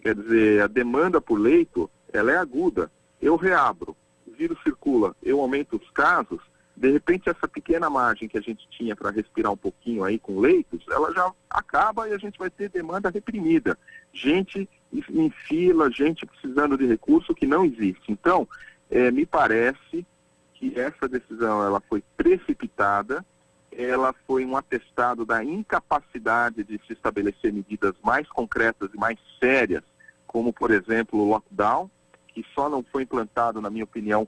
Speaker 24: Quer dizer, a demanda por leito, ela é aguda. Eu reabro, o vírus circula, eu aumento os casos, de repente essa pequena margem que a gente tinha para respirar um pouquinho aí com leitos, ela já acaba e a gente vai ter demanda reprimida. Gente em fila, gente precisando de recurso que não existe. Então, me parece que essa decisão ela foi precipitada, ela foi um atestado da incapacidade de se estabelecer medidas mais concretas e mais sérias, como, por exemplo, o lockdown, que só não foi implantado, na minha opinião,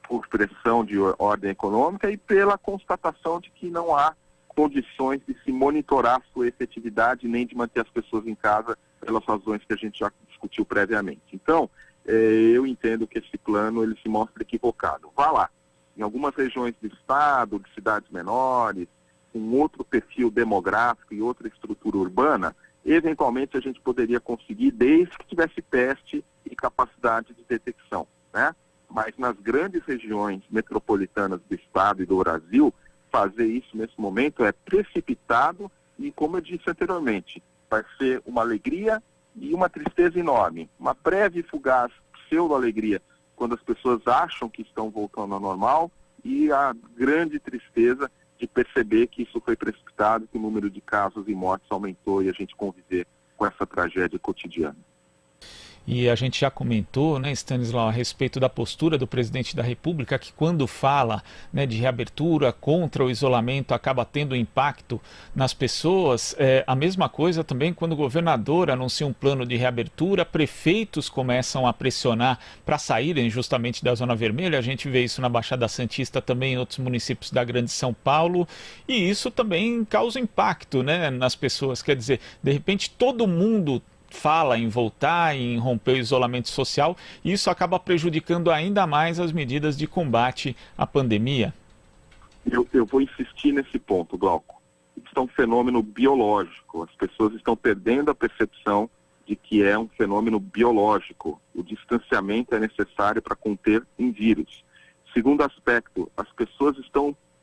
Speaker 24: por pressão de ordem econômica e pela constatação de que não há condições de se monitorar sua efetividade nem de manter as pessoas em casa pelas razões que a gente já discutiu previamente. Então, eu entendo que esse plano ele se mostra equivocado. Vá lá. Em algumas regiões do estado, de cidades menores, com outro perfil demográfico e outra estrutura urbana, eventualmente a gente poderia conseguir, desde que tivesse teste e capacidade de detecção, né? Mas nas grandes regiões metropolitanas do estado e do Brasil, fazer isso nesse momento é precipitado e, como eu disse anteriormente, vai ser uma alegria e uma tristeza enorme. Uma breve e fugaz pseudo-alegria quando as pessoas acham que estão voltando ao normal e a grande tristeza de perceber que isso foi precipitado, que o número de casos e mortes aumentou e a gente conviver com essa tragédia cotidiana.
Speaker 1: E a gente já comentou, né, Stanislau, a respeito da postura do presidente da República, que quando fala, né, de reabertura contra o isolamento acaba tendo impacto nas pessoas. A mesma coisa também quando o governador anuncia um plano de reabertura, prefeitos começam a pressionar para saírem justamente da zona vermelha. A gente vê isso na Baixada Santista, também em outros municípios da Grande São Paulo, e isso também causa impacto, né, nas pessoas. Quer dizer, de repente todo mundo fala em voltar, em romper o isolamento social, e isso acaba prejudicando ainda mais as medidas de combate à pandemia.
Speaker 24: Eu vou insistir nesse ponto, Glauco. Isso é um fenômeno biológico. As pessoas estão perdendo a percepção de que é um fenômeno biológico. O distanciamento é necessário para conter um vírus. Segundo aspecto, as pessoas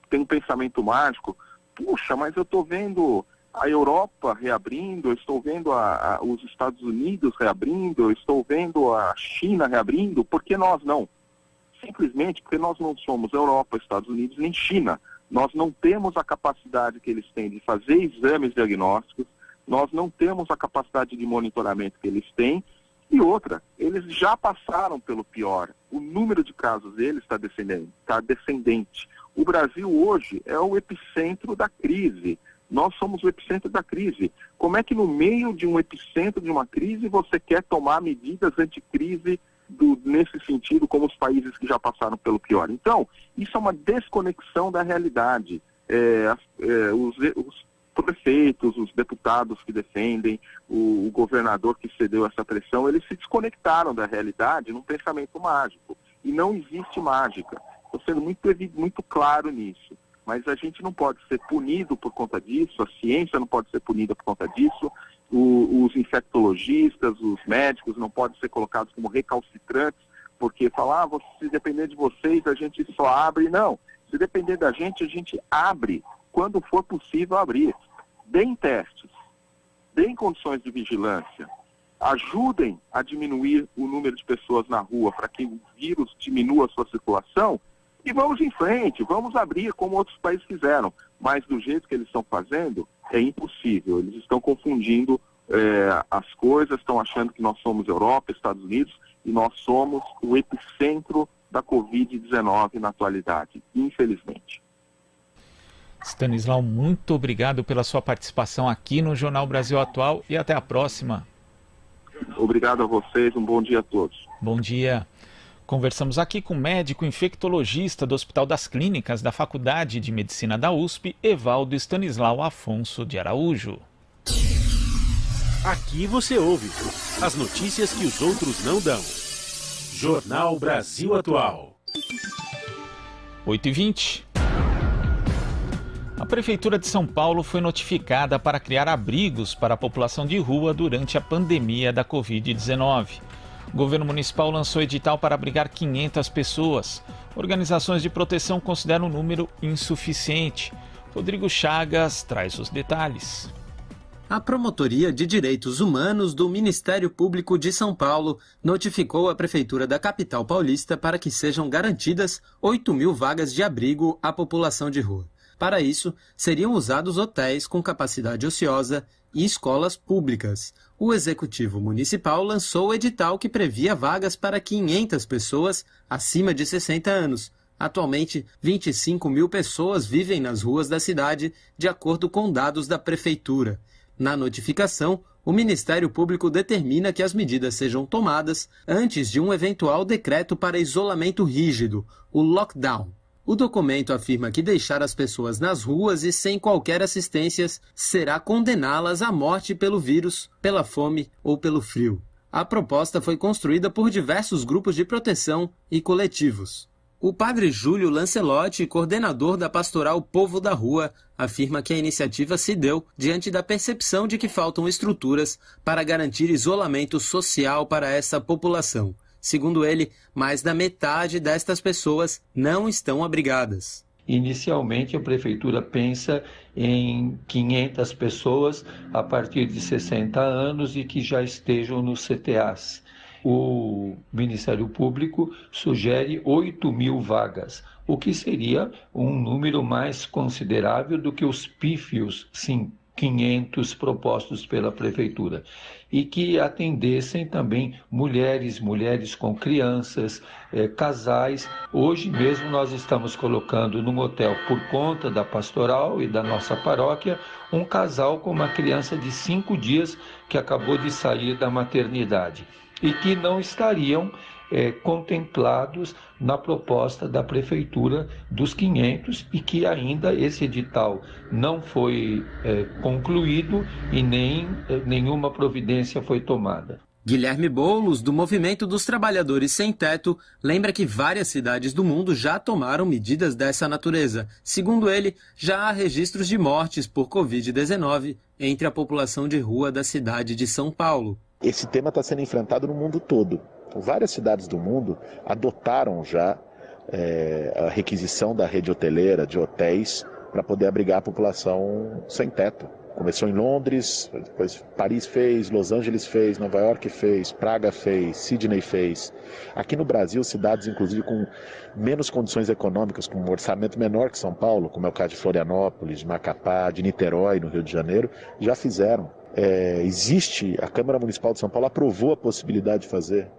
Speaker 24: têm um pensamento mágico. Puxa, mas eu estou vendo a Europa reabrindo, eu estou vendo os Estados Unidos reabrindo, eu estou vendo a China reabrindo, por que nós não? Simplesmente porque nós não somos Europa, Estados Unidos nem China. Nós não temos a capacidade que eles têm de fazer exames diagnósticos, nós não temos a capacidade de monitoramento que eles têm, e outra, eles já passaram pelo pior. O número de casos deles está descendente. O Brasil hoje é o epicentro da crise. Nós somos o epicentro da crise. Como é que no meio de um epicentro de uma crise você quer tomar medidas anticrise nesse sentido, como os países que já passaram pelo pior? Então, isso é uma desconexão da realidade. Os prefeitos, os deputados que defendem, o governador que cedeu essa pressão, eles se desconectaram da realidade num pensamento mágico. E não existe mágica. Estou sendo muito claro nisso. Mas a gente não pode ser punido por conta disso, a ciência não pode ser punida por conta disso, os infectologistas, os médicos não podem ser colocados como recalcitrantes, porque falar, se depender de vocês, a gente só abre. Não, se depender da gente, a gente abre, quando for possível abrir. Deem testes, deem condições de vigilância, ajudem a diminuir o número de pessoas na rua para que o vírus diminua a sua circulação. E vamos em frente, vamos abrir como outros países fizeram. Mas do jeito que eles estão fazendo, é impossível. Eles estão confundindo as coisas, estão achando que nós somos Europa, Estados Unidos, e nós somos o epicentro da Covid-19 na atualidade, infelizmente.
Speaker 1: Stanislau, muito obrigado pela sua participação aqui no Jornal Brasil Atual e até a próxima.
Speaker 24: Obrigado a vocês, um bom dia a todos.
Speaker 1: Bom dia. Conversamos aqui com o médico infectologista do Hospital das Clínicas da Faculdade de Medicina da USP, Evaldo Stanislau Afonso de Araújo.
Speaker 2: Aqui você ouve as notícias que os outros não dão. Jornal Brasil Atual.
Speaker 1: 8h20. A Prefeitura de São Paulo foi notificada para criar abrigos para a população de rua durante a pandemia da Covid-19. O governo municipal lançou edital para abrigar 500 pessoas. Organizações de proteção consideram o número insuficiente. Rodrigo Chagas traz os detalhes.
Speaker 3: A Promotoria de Direitos Humanos do Ministério Público de São Paulo notificou a Prefeitura da capital paulista para que sejam garantidas 8.000 vagas de abrigo à população de rua. Para isso, seriam usados hotéis com capacidade ociosa e escolas públicas. O Executivo Municipal lançou o edital que previa vagas para 500 pessoas acima de 60 anos. Atualmente, 25.000 pessoas vivem nas ruas da cidade, de acordo com dados da Prefeitura. Na notificação, o Ministério Público determina que as medidas sejam tomadas antes de um eventual decreto para isolamento rígido, o lockdown. O documento afirma que deixar as pessoas nas ruas e sem qualquer assistência será condená-las à morte pelo vírus, pela fome ou pelo frio. A proposta foi construída por diversos grupos de proteção e coletivos. O padre Júlio Lancelotti, coordenador da Pastoral Povo da Rua, afirma que a iniciativa se deu diante da percepção de que faltam estruturas para garantir isolamento social para essa população. Segundo ele, mais da metade destas pessoas não estão abrigadas.
Speaker 4: Inicialmente, a Prefeitura pensa em 500 pessoas a partir de 60 anos e que já estejam nos CTAs. O Ministério Público sugere 8.000 vagas, o que seria um número mais considerável do que os pífios 500 propostos pela Prefeitura, e que atendessem também mulheres com crianças, casais. Hoje mesmo nós estamos colocando num hotel, por conta da pastoral e da nossa paróquia, um casal com uma criança de 5 dias que acabou de sair da maternidade e que não estariam contemplados na proposta da Prefeitura dos 500 e que ainda esse edital não foi concluído e nenhuma providência foi tomada.
Speaker 3: Guilherme Boulos, do Movimento dos Trabalhadores Sem Teto, lembra que várias cidades do mundo já tomaram medidas dessa natureza. Segundo ele, já há registros de mortes por Covid-19 entre a população de rua da cidade de São Paulo.
Speaker 7: Esse tema está sendo enfrentado no mundo todo. Várias cidades do mundo adotaram já a requisição da rede hoteleira de hotéis para poder abrigar a população sem teto. Começou em Londres, depois Paris fez, Los Angeles fez, Nova York fez, Praga fez, Sydney fez. Aqui no Brasil, cidades inclusive com menos condições econômicas, com um orçamento menor que São Paulo, como é o caso de Florianópolis, de Macapá, de Niterói, no Rio de Janeiro, já fizeram. A Câmara Municipal de São Paulo aprovou a possibilidade de fazer.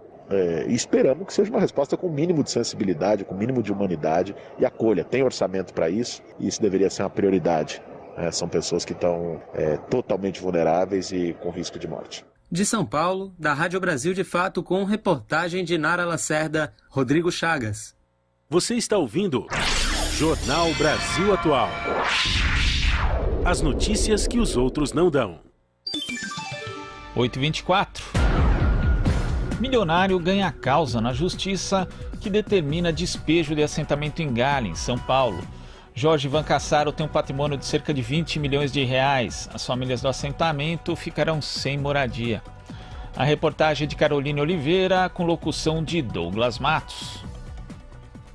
Speaker 7: E esperamos que seja uma resposta com o mínimo de sensibilidade, com o mínimo de humanidade e acolha. Tem orçamento para isso e isso deveria ser uma prioridade. São pessoas que estão totalmente vulneráveis e com risco de morte.
Speaker 3: De São Paulo, da Rádio Brasil de Fato, com reportagem de Nara Lacerda, Rodrigo Chagas.
Speaker 2: Você está ouvindo Jornal Brasil Atual. As notícias que os outros não dão.
Speaker 1: 8h24. Milionário ganha causa na justiça que determina despejo de assentamento em Galha, em São Paulo. Jorge Van Cassaro tem um patrimônio de cerca de 20 milhões de reais. As famílias do assentamento ficarão sem moradia. A reportagem de Caroline Oliveira, com locução de Douglas Matos.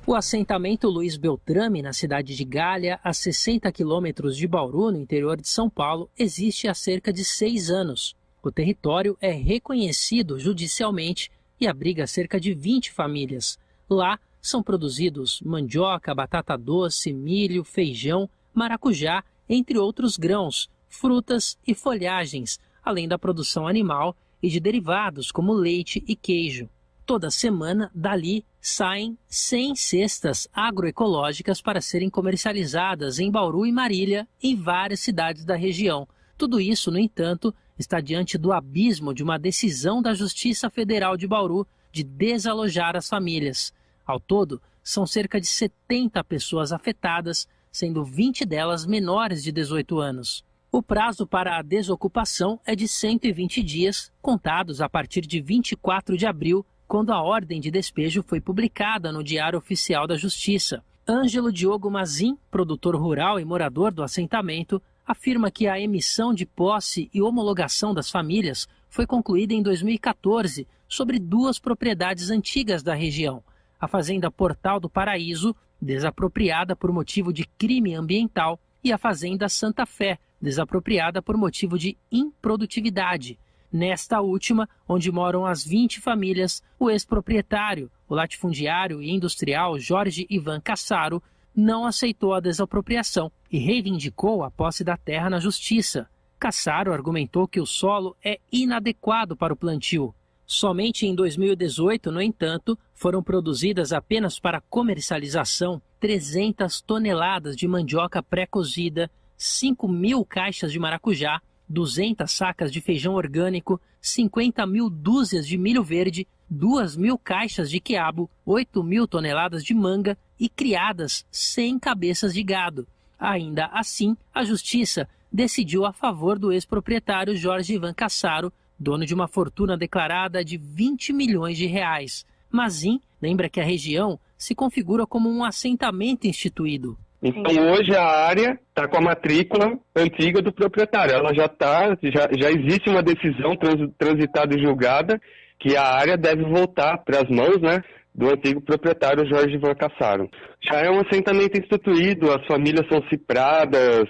Speaker 8: O assentamento Luiz Beltrame, na cidade de Galha, a 60 quilômetros de Bauru, no interior de São Paulo, existe há cerca de 6 anos. O território é reconhecido judicialmente e abriga cerca de 20 famílias. Lá são produzidos mandioca, batata doce, milho, feijão, maracujá, entre outros grãos, frutas e folhagens, além da produção animal e de derivados como leite e queijo. Toda semana, dali, saem 100 cestas agroecológicas para serem comercializadas em Bauru e Marília, em várias cidades da região. Tudo isso, no entanto, está diante do abismo de uma decisão da Justiça Federal de Bauru de desalojar as famílias. Ao todo, são cerca de 70 pessoas afetadas, sendo 20 delas menores de 18 anos. O prazo para a desocupação é de 120 dias, contados a partir de 24 de abril, quando a ordem de despejo foi publicada no Diário Oficial da Justiça. Ângelo Diogo Mazin, produtor rural e morador do assentamento, afirma que a emissão de posse e homologação das famílias foi concluída em 2014 sobre 2 propriedades antigas da região. A Fazenda Portal do Paraíso, desapropriada por motivo de crime ambiental, e a Fazenda Santa Fé, desapropriada por motivo de improdutividade. Nesta última, onde moram as 20 famílias, o ex-proprietário, o latifundiário e industrial Jorge Ivan Cassaro, não aceitou a desapropriação e reivindicou a posse da terra na justiça. Cassaro argumentou que o solo é inadequado para o plantio. Somente em 2018, no entanto, foram produzidas apenas para comercialização 300 toneladas de mandioca pré-cozida, 5.000 caixas de maracujá, 200 sacas de feijão orgânico, 50.000 dúzias de milho verde, 2.000 caixas de quiabo, 8.000 toneladas de manga e criadas 100 cabeças de gado. Ainda assim, a Justiça decidiu a favor do ex-proprietário Jorge Ivan Cassaro, dono de uma fortuna declarada de 20 milhões de reais. Mazin lembra que a região se configura como um assentamento instituído.
Speaker 6: Então hoje a área está com a matrícula antiga do proprietário. Ela já existe uma decisão transitada e julgada que a área deve voltar para as mãos, né, do antigo proprietário Jorge Ivan Cassaro. Já é um assentamento instituído, as famílias são cipradas,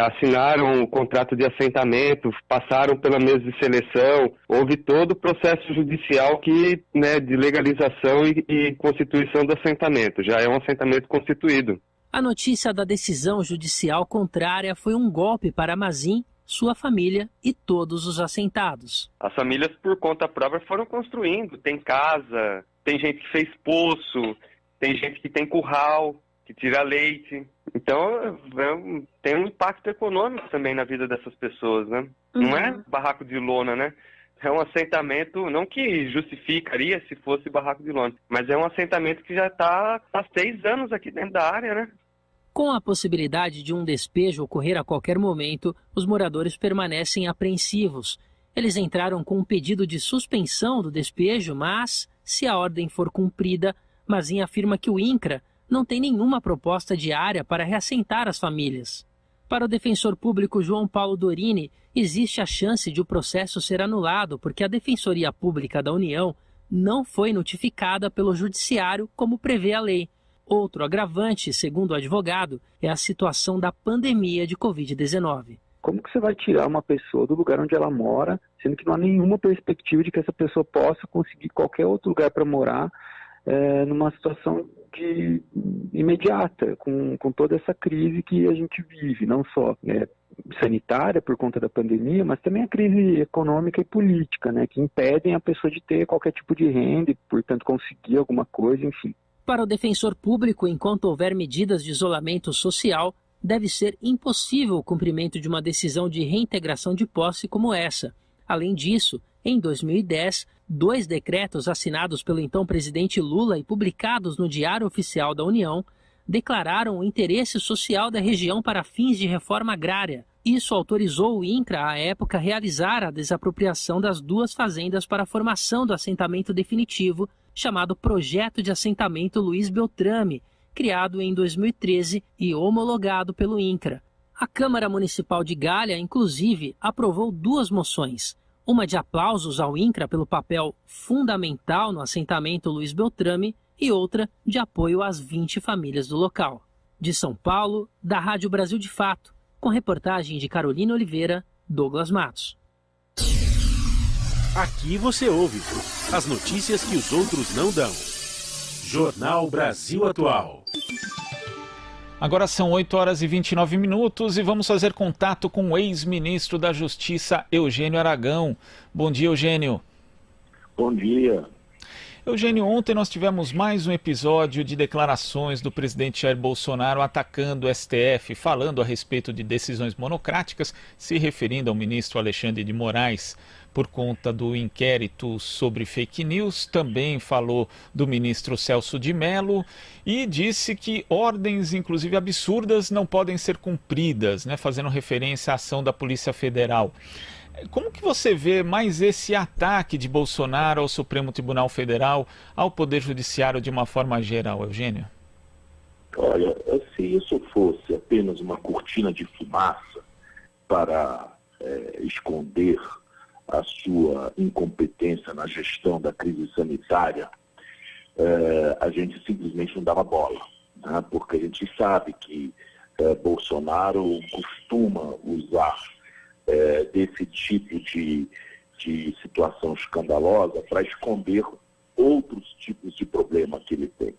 Speaker 6: assinaram o contrato de assentamento, passaram pela mesa de seleção, houve todo o processo judicial de legalização e constituição do assentamento. Já é um assentamento constituído.
Speaker 8: A notícia da decisão judicial contrária foi um golpe para Mazin, sua família e todos os assentados.
Speaker 6: As famílias, por conta própria, foram construindo. Tem casa, tem gente que fez poço, tem gente que tem curral, que tira leite. Então, tem um impacto econômico também na vida dessas pessoas, né? Uhum. Não é barraco de lona, né? É um assentamento, não que justificaria se fosse barraco de lona, mas é um assentamento que já está há 6 anos aqui dentro da área, né?
Speaker 8: Com a possibilidade de um despejo ocorrer a qualquer momento, os moradores permanecem apreensivos. Eles entraram com um pedido de suspensão do despejo, mas, se a ordem for cumprida, Mazin afirma que o INCRA não tem nenhuma proposta de área para reassentar as famílias. Para o defensor público João Paulo Dorini, existe a chance de o processo ser anulado porque a Defensoria Pública da União não foi notificada pelo Judiciário como prevê a lei. Outro agravante, segundo o advogado, é a situação da pandemia de Covid-19.
Speaker 9: Como que você vai tirar uma pessoa do lugar onde ela mora, sendo que não há nenhuma perspectiva de que essa pessoa possa conseguir qualquer outro lugar para morar numa situação imediata, com toda essa crise que a gente vive, não só sanitária por conta da pandemia, mas também a crise econômica e política, né, que impedem a pessoa de ter qualquer tipo de renda e, portanto, conseguir alguma coisa, enfim.
Speaker 8: Para o defensor público, enquanto houver medidas de isolamento social, deve ser impossível o cumprimento de uma decisão de reintegração de posse como essa. Além disso, em 2010, 2 decretos assinados pelo então presidente Lula e publicados no Diário Oficial da União declararam o interesse social da região para fins de reforma agrária. Isso autorizou o INCRA, à época, a realizar a desapropriação das 2 fazendas para a formação do assentamento definitivo, chamado Projeto de Assentamento Luiz Beltrame, criado em 2013 e homologado pelo INCRA. A Câmara Municipal de Galha, inclusive, aprovou 2 moções, uma de aplausos ao INCRA pelo papel fundamental no assentamento Luiz Beltrame e outra de apoio às 20 famílias do local. De São Paulo, da Rádio Brasil de Fato, com reportagem de Carolina Oliveira, Douglas Matos.
Speaker 2: Aqui você ouve as notícias que os outros não dão. Jornal Brasil Atual.
Speaker 1: Agora são 8h29 e vamos fazer contato com o ex-ministro da Justiça, Eugênio Aragão. Bom dia, Eugênio.
Speaker 24: Bom dia.
Speaker 1: Eugênio, ontem nós tivemos mais um episódio de declarações do presidente Jair Bolsonaro atacando o STF, falando a respeito de decisões monocráticas, se referindo ao ministro Alexandre de Moraes por conta do inquérito sobre fake news. Também falou do ministro Celso de Mello e disse que ordens, inclusive absurdas, não podem ser cumpridas, né, fazendo referência à ação da Polícia Federal. Como que você vê mais esse ataque de Bolsonaro ao Supremo Tribunal Federal, ao Poder Judiciário de uma forma geral, Eugênio?
Speaker 7: Olha, se isso fosse apenas uma cortina de fumaça para esconder a sua incompetência na gestão da crise sanitária, a gente simplesmente não dava bola, né? Porque a gente sabe que Bolsonaro costuma usar desse tipo de situação escandalosa para esconder outros tipos de problema que ele tem.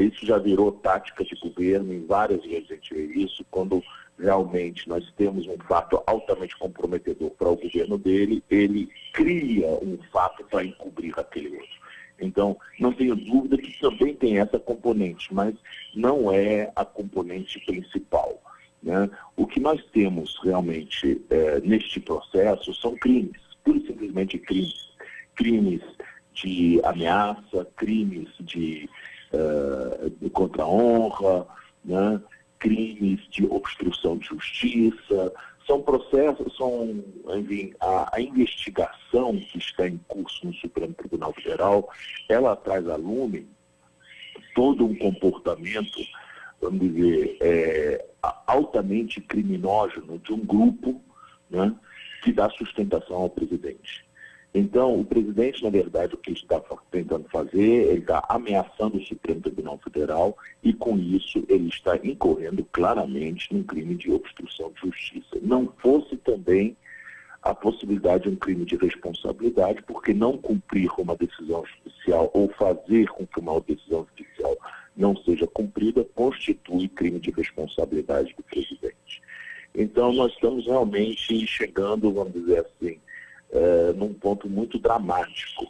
Speaker 7: Isso já virou tática de governo, em várias vezes a gente vê isso, quando realmente nós temos um fato altamente comprometedor para o governo dele, ele cria um fato para encobrir aquele outro. Então, não tenho dúvida que também tem essa componente, mas não é a componente principal, né? O que nós temos realmente neste processo são crimes, pura e simplesmente crimes. Crimes de ameaça, crimes de contra a honra, né? Crimes de obstrução de justiça. São processos, enfim, a investigação que está em curso no Supremo Tribunal Federal, ela traz à lume todo um comportamento, vamos dizer, altamente criminógeno de um grupo, né, que dá sustentação ao presidente. Então, o presidente, na verdade, o que ele está tentando fazer, ele está ameaçando o Supremo Tribunal Federal e, com isso, ele está incorrendo claramente num crime de obstrução de justiça. Não fosse também a possibilidade de um crime de responsabilidade, porque não cumprir uma decisão judicial ou fazer com que uma decisão judicial não seja cumprida constitui crime de responsabilidade do presidente. Então, nós estamos realmente chegando, vamos dizer assim, num ponto muito dramático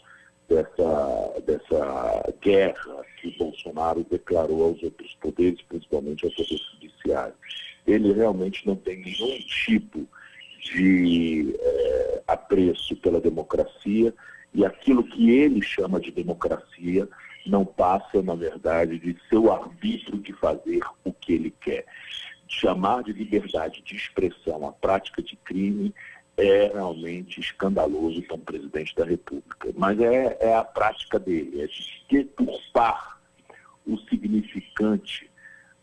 Speaker 7: dessa guerra que Bolsonaro declarou aos outros poderes, principalmente ao Poder Judiciário. Ele realmente não tem nenhum tipo de apreço pela democracia, e aquilo que ele chama de democracia não passa, na verdade, de seu arbítrio de fazer o que ele quer. Chamar de liberdade de expressão a prática de crime é realmente escandaloso para um presidente da República. Mas é a prática dele, é de deturpar o significante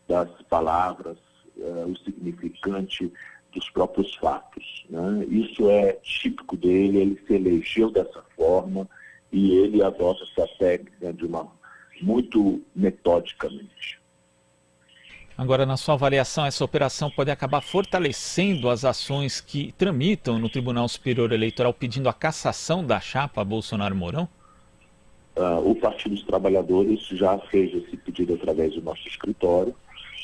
Speaker 7: das palavras, o significante dos próprios fatos, né? Isso é típico dele, ele se elegeu dessa forma e ele adota essa técnica muito metodicamente.
Speaker 1: Agora, na sua avaliação, essa operação pode acabar fortalecendo as ações que tramitam no Tribunal Superior Eleitoral pedindo a cassação da chapa Bolsonaro-Mourão?
Speaker 7: O Partido dos Trabalhadores já fez esse pedido através do nosso escritório,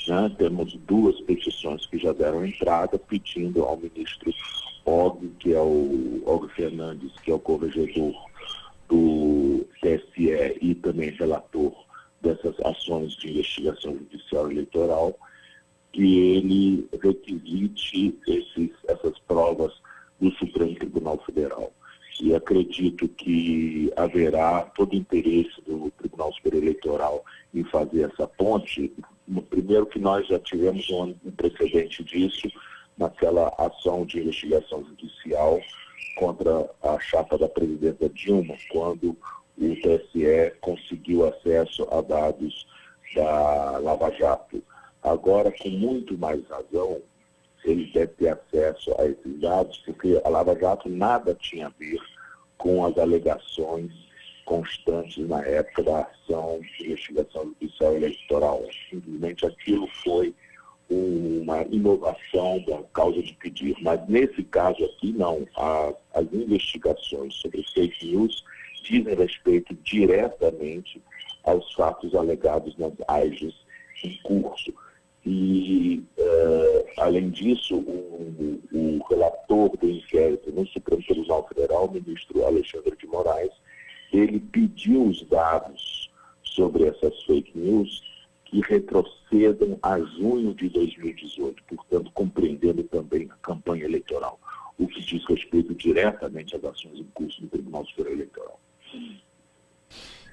Speaker 7: né? Temos 2 petições que já deram entrada pedindo ao ministro Og, que é o Og Fernandes, que é o corregedor do TSE e também relator dessas ações de investigação judicial eleitoral, que ele requisite essas provas do Supremo Tribunal Federal. E acredito que haverá todo o interesse do Tribunal Superior Eleitoral em fazer essa ponte. Primeiro que nós já tivemos um precedente disso naquela ação de investigação judicial contra a chapa da presidenta Dilma, quando o TSE conseguiu acesso a dados da Lava Jato. Agora, com muito mais razão, ele deve ter acesso a esses dados, porque a Lava Jato nada tinha a ver com as alegações constantes na época da ação de investigação judicial eleitoral. Simplesmente aquilo foi uma inovação da causa de pedir. Mas nesse caso aqui, não. As investigações sobre fake news dizem respeito diretamente aos fatos alegados nas AIGs em curso. E, além disso, o relator do inquérito no Supremo Tribunal Federal, o ministro Alexandre de Moraes,
Speaker 24: ele pediu os dados sobre essas fake news que retrocedam a junho de 2018, portanto, compreendendo também a campanha eleitoral, o que diz respeito diretamente às ações em curso no Tribunal Superior Eleitoral.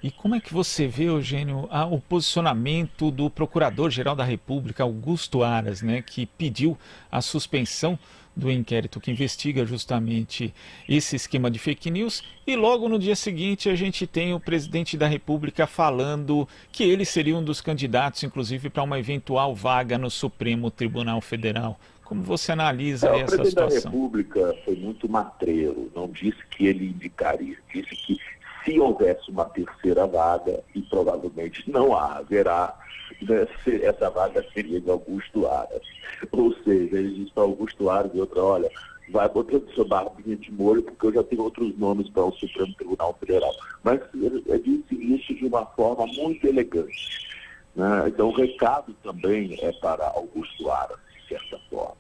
Speaker 1: E como é que você vê, Eugênio, o posicionamento do Procurador-Geral da República, Augusto Aras, né, que pediu a suspensão do inquérito que investiga justamente esse esquema de fake news, e logo no dia seguinte a gente tem o presidente da República falando que ele seria um dos candidatos, inclusive, para uma eventual vaga no Supremo Tribunal Federal. Como você analisa essa situação?
Speaker 24: O presidente da República foi muito matreiro, não disse que ele indicaria, disse que se houvesse uma terceira vaga, e provavelmente não haverá, né, essa vaga seria de Augusto Aras. Ou seja, ele disse para Augusto Aras e outra, olha, vai botando sua barbinha de molho, porque eu já tenho outros nomes para o Supremo Tribunal Federal. Mas ele disse isso de uma forma muito elegante, né? Então o recado também é para Augusto Aras, de certa forma.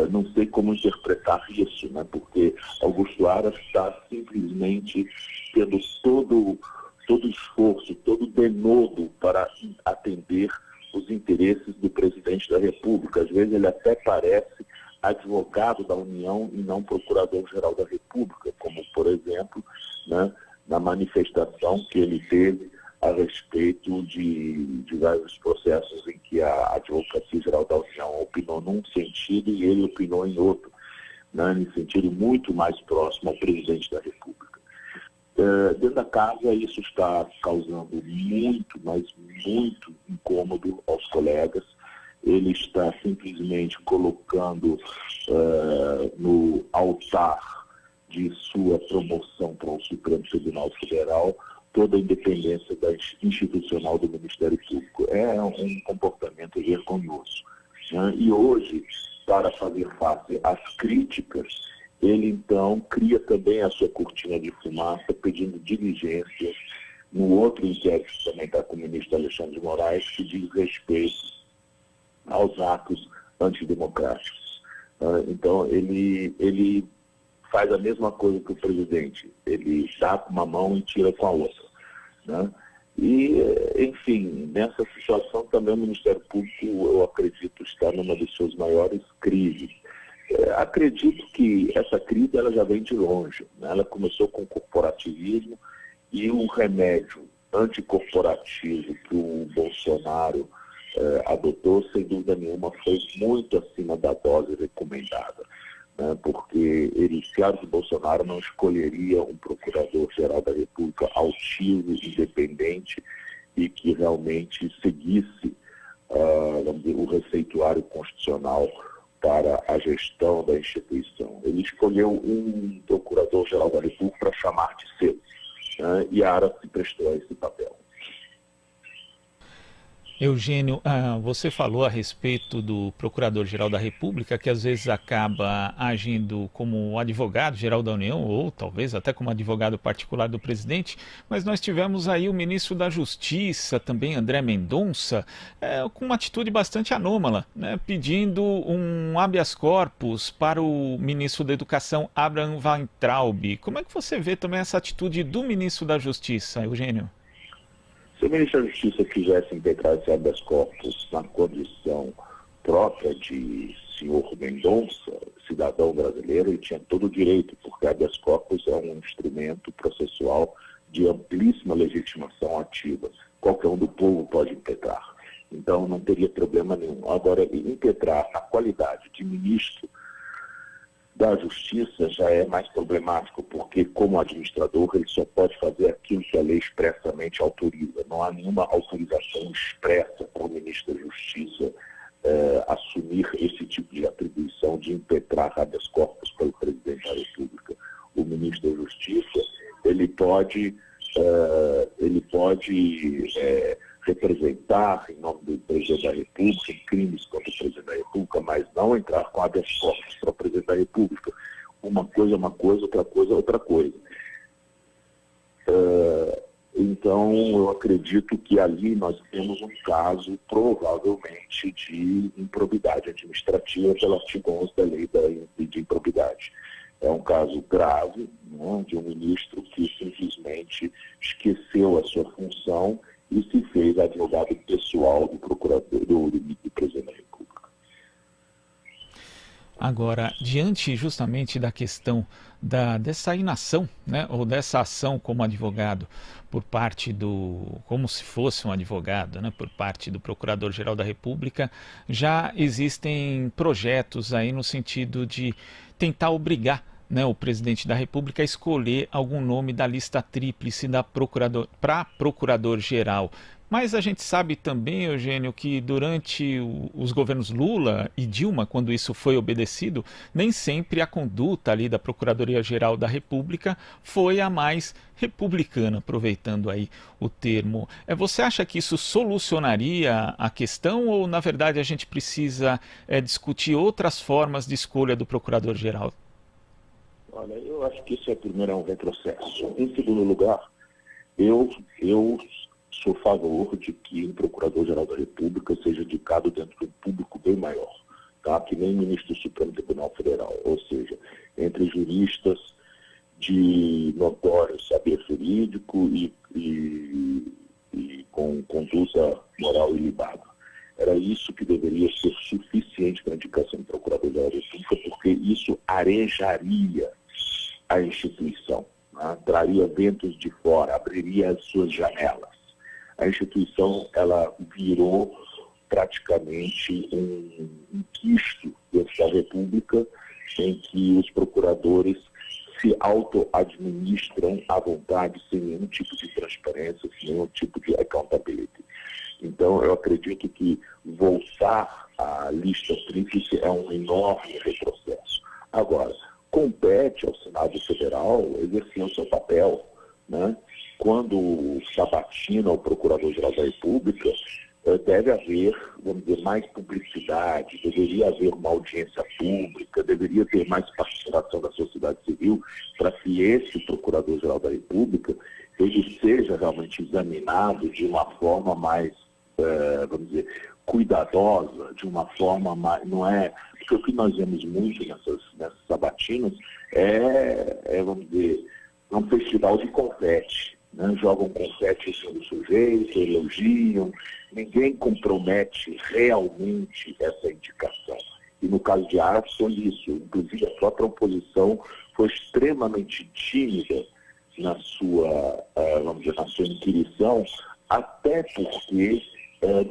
Speaker 24: Não sei como interpretar isso, né? Porque Augusto Aras está simplesmente tendo todo esforço, todo denodo para atender os interesses do presidente da República. Às vezes ele até parece advogado da União e não procurador-geral da República, como, por exemplo, né, na manifestação que ele teve a respeito de vários processos em que a Advocacia Geral da União opinou num sentido e ele opinou em outro, né, em sentido muito mais próximo ao presidente da República. Dentro da casa, isso está causando muito, mas muito incômodo aos colegas. Ele está simplesmente colocando no altar de sua promoção para o Supremo Tribunal Federal toda a independência institucional do Ministério Público. É um comportamento vergonhoso, né? E hoje, para fazer face às críticas, ele então cria também a sua cortina de fumaça, pedindo diligências no outro inquérito que também está com o ministro Alexandre de Moraes, que diz respeito aos atos antidemocráticos. Então, ele faz a mesma coisa que o presidente, ele dá com uma mão e tira com a outra, né? E, enfim, nessa situação também o Ministério Público, eu acredito, está numa das suas maiores crises. Acredito que essa crise ela já vem de longe, né? Ela começou com o corporativismo e o remédio anticorporativo que o Bolsonaro adotou, sem dúvida nenhuma, foi muito acima da dose recomendada, né? Porque Carlos Bolsonaro não escolheria um procurador-geral da República altivo, independente e que realmente seguisse vamos dizer, o receituário constitucional para a gestão da instituição. Ele escolheu um procurador-geral da República para chamar de seu, né? E a Aras se prestou a esse papel.
Speaker 1: Eugênio, você falou a respeito do Procurador-Geral da República, que às vezes acaba agindo como advogado-geral da União, ou talvez até como advogado particular do presidente, mas nós tivemos aí o ministro da Justiça, também André Mendonça, com uma atitude bastante anômala, né, pedindo um habeas corpus para o ministro da Educação, Abraham Weintraub. Como é que você vê também essa atitude do ministro da Justiça, Eugênio?
Speaker 24: Se o ministro da Justiça quisesse impetrar esse habeas corpus na condição própria de senhor Mendonça, cidadão brasileiro, ele tinha todo o direito, porque habeas corpus é um instrumento processual de amplíssima legitimação ativa. Qualquer um do povo pode impetrar. Então não teria problema nenhum. Agora, impetrar na qualidade de ministro da Justiça já é mais problemático, porque como administrador ele só pode fazer aquilo que a lei expressamente autoriza. Não há nenhuma autorização expressa para o ministro da Justiça assumir esse tipo de atribuição de impetrar habeas corpus pelo presidente da República. O ministro da Justiça ele pode representar em nome do presidente da República em crimes contra o presidente da República, mas não entrar com habeas corpus para o presidente da República. Uma coisa é uma coisa, outra coisa é outra coisa. Então, eu acredito que ali nós temos um caso, provavelmente, de improbidade administrativa pelo artigo 11 da lei de improbidade.
Speaker 7: É um caso grave, né, de um ministro que simplesmente esqueceu a sua função e se fez advogado pessoal do procurador, do presidente da República.
Speaker 1: Agora, diante justamente da questão dessa inação, né, ou dessa ação como advogado por parte como se fosse um advogado, né, por parte do Procurador-Geral da República, já existem projetos aí no sentido de tentar obrigar, né, o presidente da República a escolher algum nome da lista tríplice para Procurador-Geral. Mas a gente sabe também, Eugênio, que durante os governos Lula e Dilma, quando isso foi obedecido, nem sempre a conduta ali da Procuradoria-Geral da República foi a mais republicana, aproveitando aí o termo. Você acha que isso solucionaria a questão ou, na verdade, a gente precisa discutir outras formas de escolha do Procurador-Geral?
Speaker 7: Olha, eu acho que isso primeiro é um retrocesso. Em segundo lugar, eu sou a favor de que o Procurador-Geral da República seja indicado dentro de um público bem maior, tá? Que nem ministro do Supremo Tribunal Federal, ou seja, entre juristas de notório saber jurídico e com conduta moral ilibada. Era isso que deveria ser suficiente para a indicação do Procurador-Geral da República, porque isso arejaria a instituição, né? Traria ventos de fora, abriria as suas janelas. A instituição, ela virou praticamente um quisto dentro da República, em que os procuradores se auto-administram à vontade, sem nenhum tipo de transparência, sem nenhum tipo de accountability. Então, eu acredito que voltar à lista tríplice é um enorme retrocesso. Agora, compete ao Senado Federal exercer o seu papel, né? Quando sabatina o Procurador-Geral da República, deve haver, vamos dizer, mais publicidade, deveria haver uma audiência pública, deveria ter mais participação da sociedade civil para que esse Procurador-Geral da República ele seja realmente examinado de uma forma mais, vamos dizer, cuidadosa, de uma forma mais, não é, porque o que nós vemos muito nessas sabatinas vamos dizer, um festival de confete. Né? Jogam confete em cima do sujeito, elogiam, ninguém compromete realmente essa indicação. E no caso de Aras foi isso, inclusive a própria oposição foi extremamente tímida na sua, vamos dizer, na sua inquirição, até porque,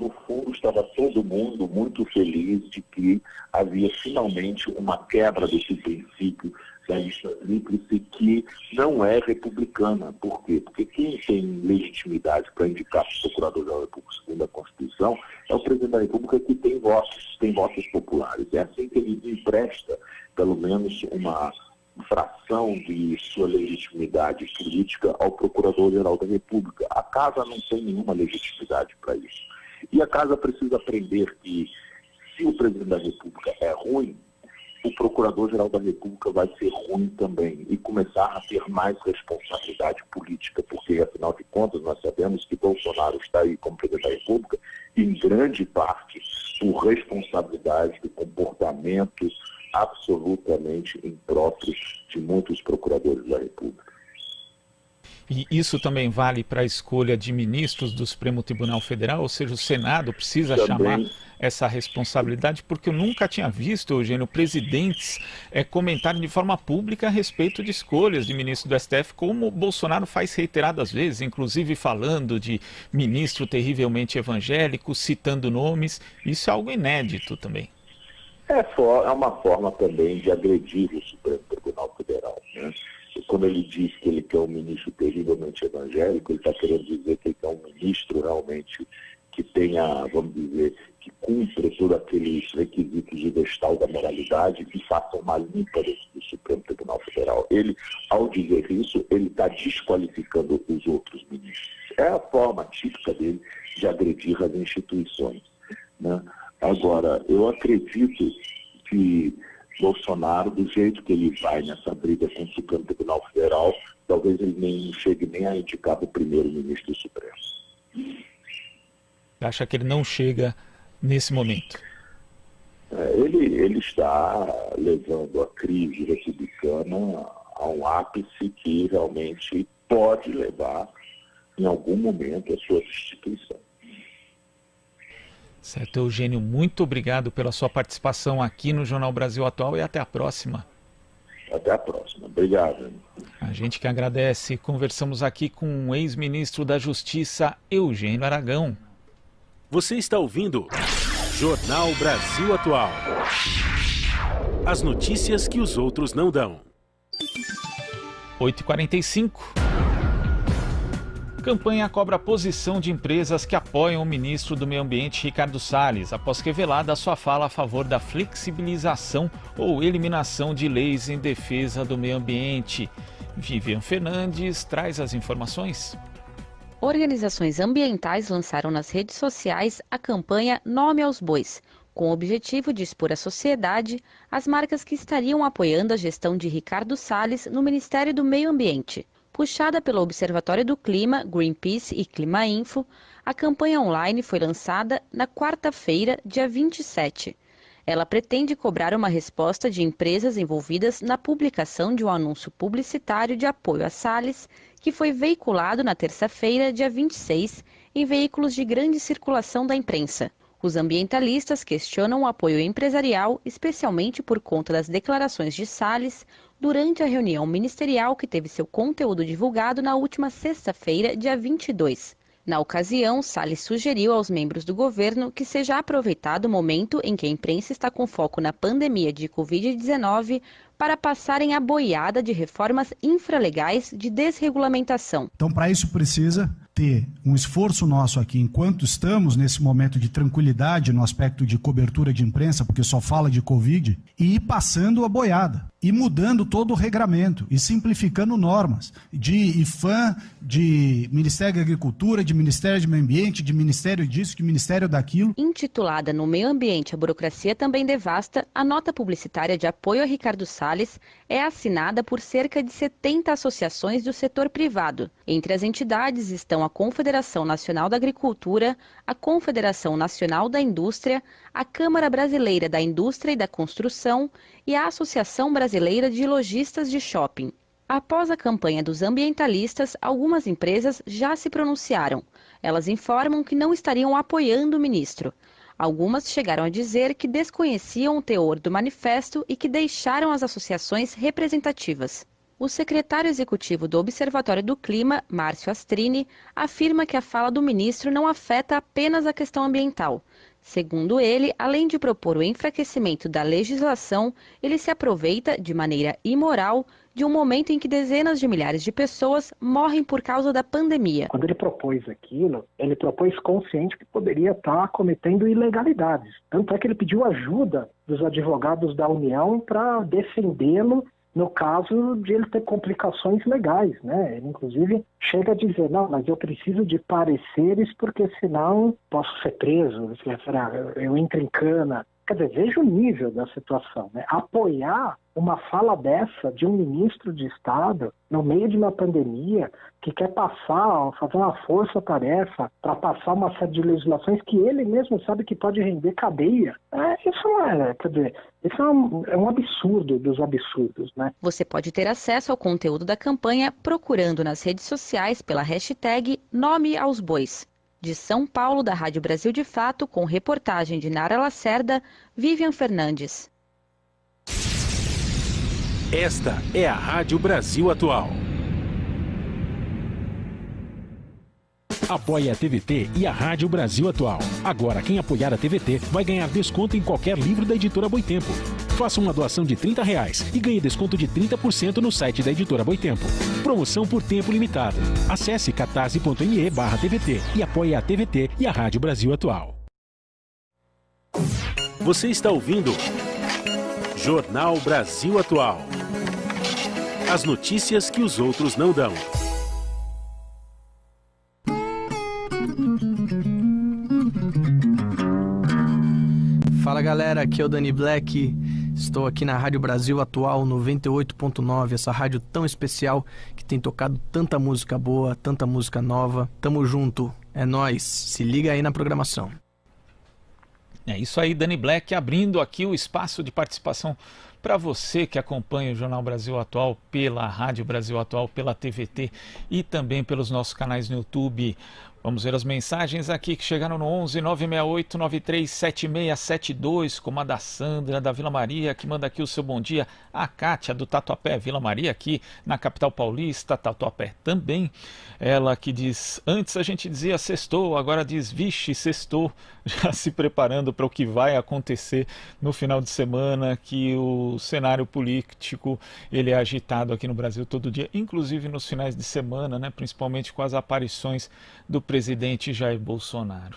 Speaker 7: no fundo, estava todo mundo muito feliz de que havia finalmente uma quebra desse princípio da lista tríplice que não é republicana. Por quê? Porque quem tem legitimidade para indicar o Procurador-Geral da República segundo a Constituição é o Presidente da República, que tem votos populares. É assim que ele empresta, pelo menos, uma fração de sua legitimidade política ao Procurador-Geral da República. A Casa não tem nenhuma legitimidade para isso. E a Casa precisa aprender que, se o Presidente da República é ruim, o Procurador-Geral da República vai ser ruim também e começar a ter mais responsabilidade política, porque, afinal de contas, nós sabemos que Bolsonaro está aí como Presidente da República, em grande parte, por responsabilidade do comportamento absolutamente impróprio de muitos procuradores da República.
Speaker 1: E isso também vale para a escolha de ministros do Supremo Tribunal Federal, ou seja, o Senado precisa chamar essa responsabilidade, porque eu nunca tinha visto, Eugênio, presidentes comentarem de forma pública a respeito de escolhas de ministro do STF, como o Bolsonaro faz reiteradas vezes, inclusive falando de ministro terrivelmente evangélico, citando nomes. Isso é algo inédito também.
Speaker 7: É uma forma também de agredir o Supremo Tribunal Federal, né? Quando ele diz que ele quer um ministro terrivelmente evangélico, ele está querendo dizer que ele quer um ministro realmente que tenha, vamos dizer, que cumpra todos aqueles requisitos de vestal da moralidade e faça uma limpa do Supremo Tribunal Federal. Ele, ao dizer isso, ele está desqualificando os outros ministros. É a forma típica dele de agredir as instituições, né? Agora, eu acredito que Bolsonaro, do jeito que ele vai nessa briga com o Supremo Tribunal Federal, talvez ele nem chegue nem a indicar o primeiro-ministro do Supremo.
Speaker 1: Acha que ele não chega nesse momento?
Speaker 7: ele está levando a crise republicana a um ápice que realmente pode levar, em algum momento, a sua destituição.
Speaker 1: Certo, Eugênio, muito obrigado pela sua participação aqui no Jornal Brasil Atual e até a próxima.
Speaker 7: Até a próxima. Obrigado.
Speaker 1: A gente que agradece. Conversamos aqui com o ex-ministro da Justiça, Eugênio Aragão.
Speaker 2: Você está ouvindo Jornal Brasil Atual. As notícias que os outros não dão.
Speaker 1: 8h45. Campanha cobra a posição de empresas que apoiam o ministro do Meio Ambiente, Ricardo Salles, após revelada a sua fala a favor da flexibilização ou eliminação de leis em defesa do meio ambiente. Vivian Fernandes traz as informações.
Speaker 10: Organizações ambientais lançaram nas redes sociais a campanha Nome aos Bois, com o objetivo de expor à sociedade as marcas que estariam apoiando a gestão de Ricardo Salles no Ministério do Meio Ambiente. Puxada pelo Observatório do Clima, Greenpeace e Climainfo, a campanha online foi lançada na quarta-feira, dia 27. Ela pretende cobrar uma resposta de empresas envolvidas na publicação de um anúncio publicitário de apoio a Salles, que foi veiculado na terça-feira, dia 26, em veículos de grande circulação da imprensa. Os ambientalistas questionam o apoio empresarial, especialmente por conta das declarações de Salles durante a reunião ministerial que teve seu conteúdo divulgado na última sexta-feira, dia 22. Na ocasião, Salles sugeriu aos membros do governo que seja aproveitado o momento em que a imprensa está com foco na pandemia de Covid-19 para passarem a boiada de reformas infralegais de desregulamentação.
Speaker 11: Então, para isso precisa ter um esforço nosso aqui, enquanto estamos nesse momento de tranquilidade no aspecto de cobertura de imprensa, porque só fala de Covid, e ir passando a boiada, e mudando todo o regramento, e simplificando normas de IFAM, de Ministério da Agricultura, de Ministério do Meio Ambiente, de Ministério disso, de Ministério daquilo.
Speaker 10: Intitulada No Meio Ambiente, a burocracia também devasta, a nota publicitária de apoio a Ricardo Salles é assinada por cerca de 70 associações do setor privado. Entre as entidades estão a Confederação Nacional da Agricultura, a Confederação Nacional da Indústria, a Câmara Brasileira da Indústria e da Construção e a Associação Brasileira de Lojistas de Shopping. Após a campanha dos ambientalistas, algumas empresas já se pronunciaram. Elas informam que não estariam apoiando o ministro. Algumas chegaram a dizer que desconheciam o teor do manifesto e que deixaram as associações representativas. O secretário executivo do Observatório do Clima, Márcio Astrini, afirma que a fala do ministro não afeta apenas a questão ambiental. Segundo ele, além de propor o enfraquecimento da legislação, ele se aproveita, de maneira imoral, de um momento em que dezenas de milhares de pessoas morrem por causa da pandemia.
Speaker 12: Quando ele propôs aquilo, ele propôs consciente que poderia estar cometendo ilegalidades. Tanto é que ele pediu ajuda dos advogados da União para defendê-lo no caso de ele ter complicações legais, né? Ele, inclusive, chega a dizer, não, mas eu preciso de pareceres porque senão posso ser preso, eu entro em cana. Quer dizer, veja o nível da situação, né? Apoiar uma fala dessa de um ministro de Estado no meio de uma pandemia que quer fazer uma força-tarefa para passar uma série de legislações que ele mesmo sabe que pode render cadeia. Isso é um absurdo dos absurdos, né?
Speaker 10: Você pode ter acesso ao conteúdo da campanha procurando nas redes sociais pela hashtag Nome aos Bois. De São Paulo, da Rádio Brasil de Fato, com reportagem de Nara Lacerda, Vivian Fernandes.
Speaker 2: Esta é a Rádio Brasil Atual. Apoie a TVT e a Rádio Brasil Atual. Agora, quem apoiar a TVT vai ganhar desconto em qualquer livro da Editora Boitempo. Faça uma doação de R$30 e ganhe desconto de 30% no site da Editora Boitempo. Promoção por tempo limitado. Acesse catarse.me/TVT e apoie a TVT e a Rádio Brasil Atual. Você está ouvindo Jornal Brasil Atual. As notícias que os outros não dão.
Speaker 14: Fala galera, aqui é o Dani Black, estou aqui na Rádio Brasil Atual 98.9, essa rádio tão especial que tem tocado tanta música boa, tanta música nova. Tamo junto, é nóis, se liga aí na programação.
Speaker 1: É isso aí, Dani Black, abrindo aqui o espaço de participação para você que acompanha o Jornal Brasil Atual pela Rádio Brasil Atual, pela TVT e também pelos nossos canais no YouTube. Vamos ver as mensagens aqui que chegaram no 11 968 93 7672, como a da Sandra, da Vila Maria, que manda aqui o seu bom dia. A Kátia, do Tatuapé, Vila Maria, aqui na capital paulista, Tatuapé também. Ela que diz, antes a gente dizia sextou, agora diz vixe, sextou, já se preparando para o que vai acontecer no final de semana, que o cenário político ele é agitado aqui no Brasil todo dia, inclusive nos finais de semana, né, principalmente com as aparições do presidente Jair Bolsonaro.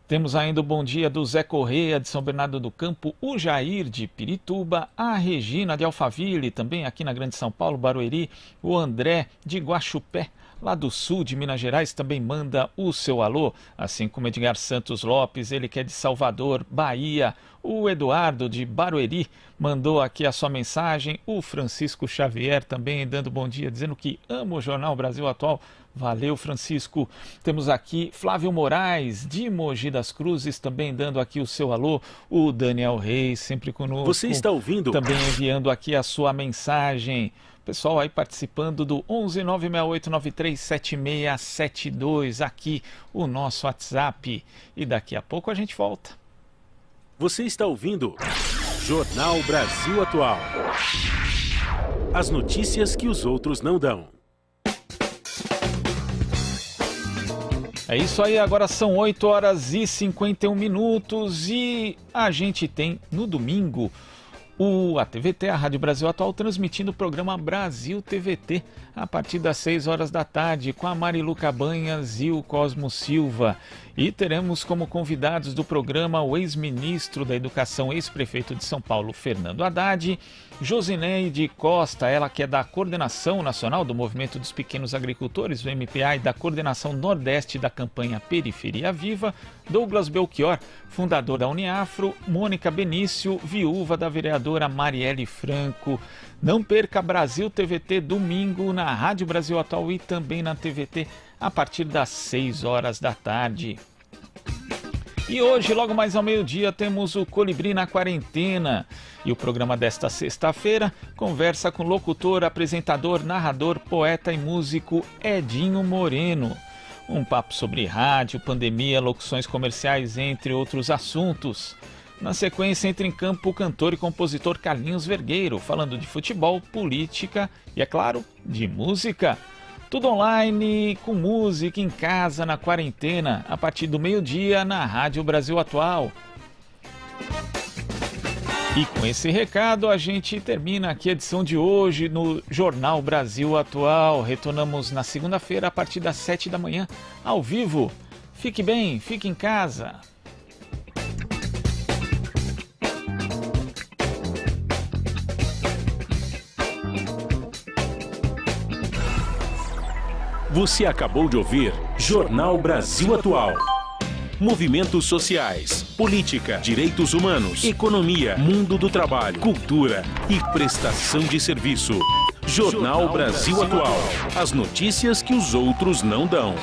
Speaker 1: Temos ainda o bom dia do Zé Correia, de São Bernardo do Campo, o Jair, de Pirituba, a Regina, de Alphaville, também aqui na Grande São Paulo, Barueri, o André, de Guaxupé, lá do sul de Minas Gerais, também manda o seu alô, assim como Edgar Santos Lopes, ele que é de Salvador, Bahia. O Eduardo, de Barueri, mandou aqui a sua mensagem. O Francisco Xavier também dando bom dia, dizendo que ama o Jornal Brasil Atual. Valeu, Francisco. Temos aqui Flávio Moraes, de Mogi das Cruzes, também dando aqui o seu alô. O Daniel Reis, sempre conosco.
Speaker 2: Você está ouvindo?
Speaker 1: Também enviando aqui a sua mensagem. Pessoal aí participando do 11 968 93 7672, aqui o nosso WhatsApp. E daqui a pouco a gente volta.
Speaker 2: Você está ouvindo Jornal Brasil Atual. As notícias que os outros não dão.
Speaker 1: É isso aí, agora são 8 horas e 51 minutos e a gente tem no domingo a TVT, a Rádio Brasil Atual, transmitindo o programa Brasil TVT a partir das 6 horas da tarde com a Marilu Cabanhas e o Cosmo Silva. E teremos como convidados do programa o ex-ministro da Educação, ex-prefeito de São Paulo, Fernando Haddad, Josineide Costa, ela que é da Coordenação Nacional do Movimento dos Pequenos Agricultores, o MPA, e da Coordenação Nordeste da campanha Periferia Viva, Douglas Belchior, fundador da Uniafro, Mônica Benício, viúva da vereadora Marielle Franco. Não perca Brasil TVT domingo na Rádio Brasil Atual e também na TVT a partir das 6 horas da tarde. E hoje, logo mais ao meio-dia, temos o Colibri na Quarentena. E o programa desta sexta-feira conversa com o locutor, apresentador, narrador, poeta e músico Edinho Moreno. Um papo sobre rádio, pandemia, locuções comerciais, entre outros assuntos. Na sequência, entra em campo o cantor e compositor Carlinhos Vergueiro, falando de futebol, política e, é claro, de música. Tudo online, com música, em casa, na quarentena, a partir do meio-dia na Rádio Brasil Atual. E com esse recado a gente termina aqui a edição de hoje no Jornal Brasil Atual. Retornamos na segunda-feira a partir das 7 da manhã, ao vivo. Fique bem, fique em casa.
Speaker 2: Você acabou de ouvir Jornal Brasil Atual. Movimentos sociais, política, direitos humanos, economia, mundo do trabalho, cultura e prestação de serviço. Jornal Brasil Atual. As notícias que os outros não dão.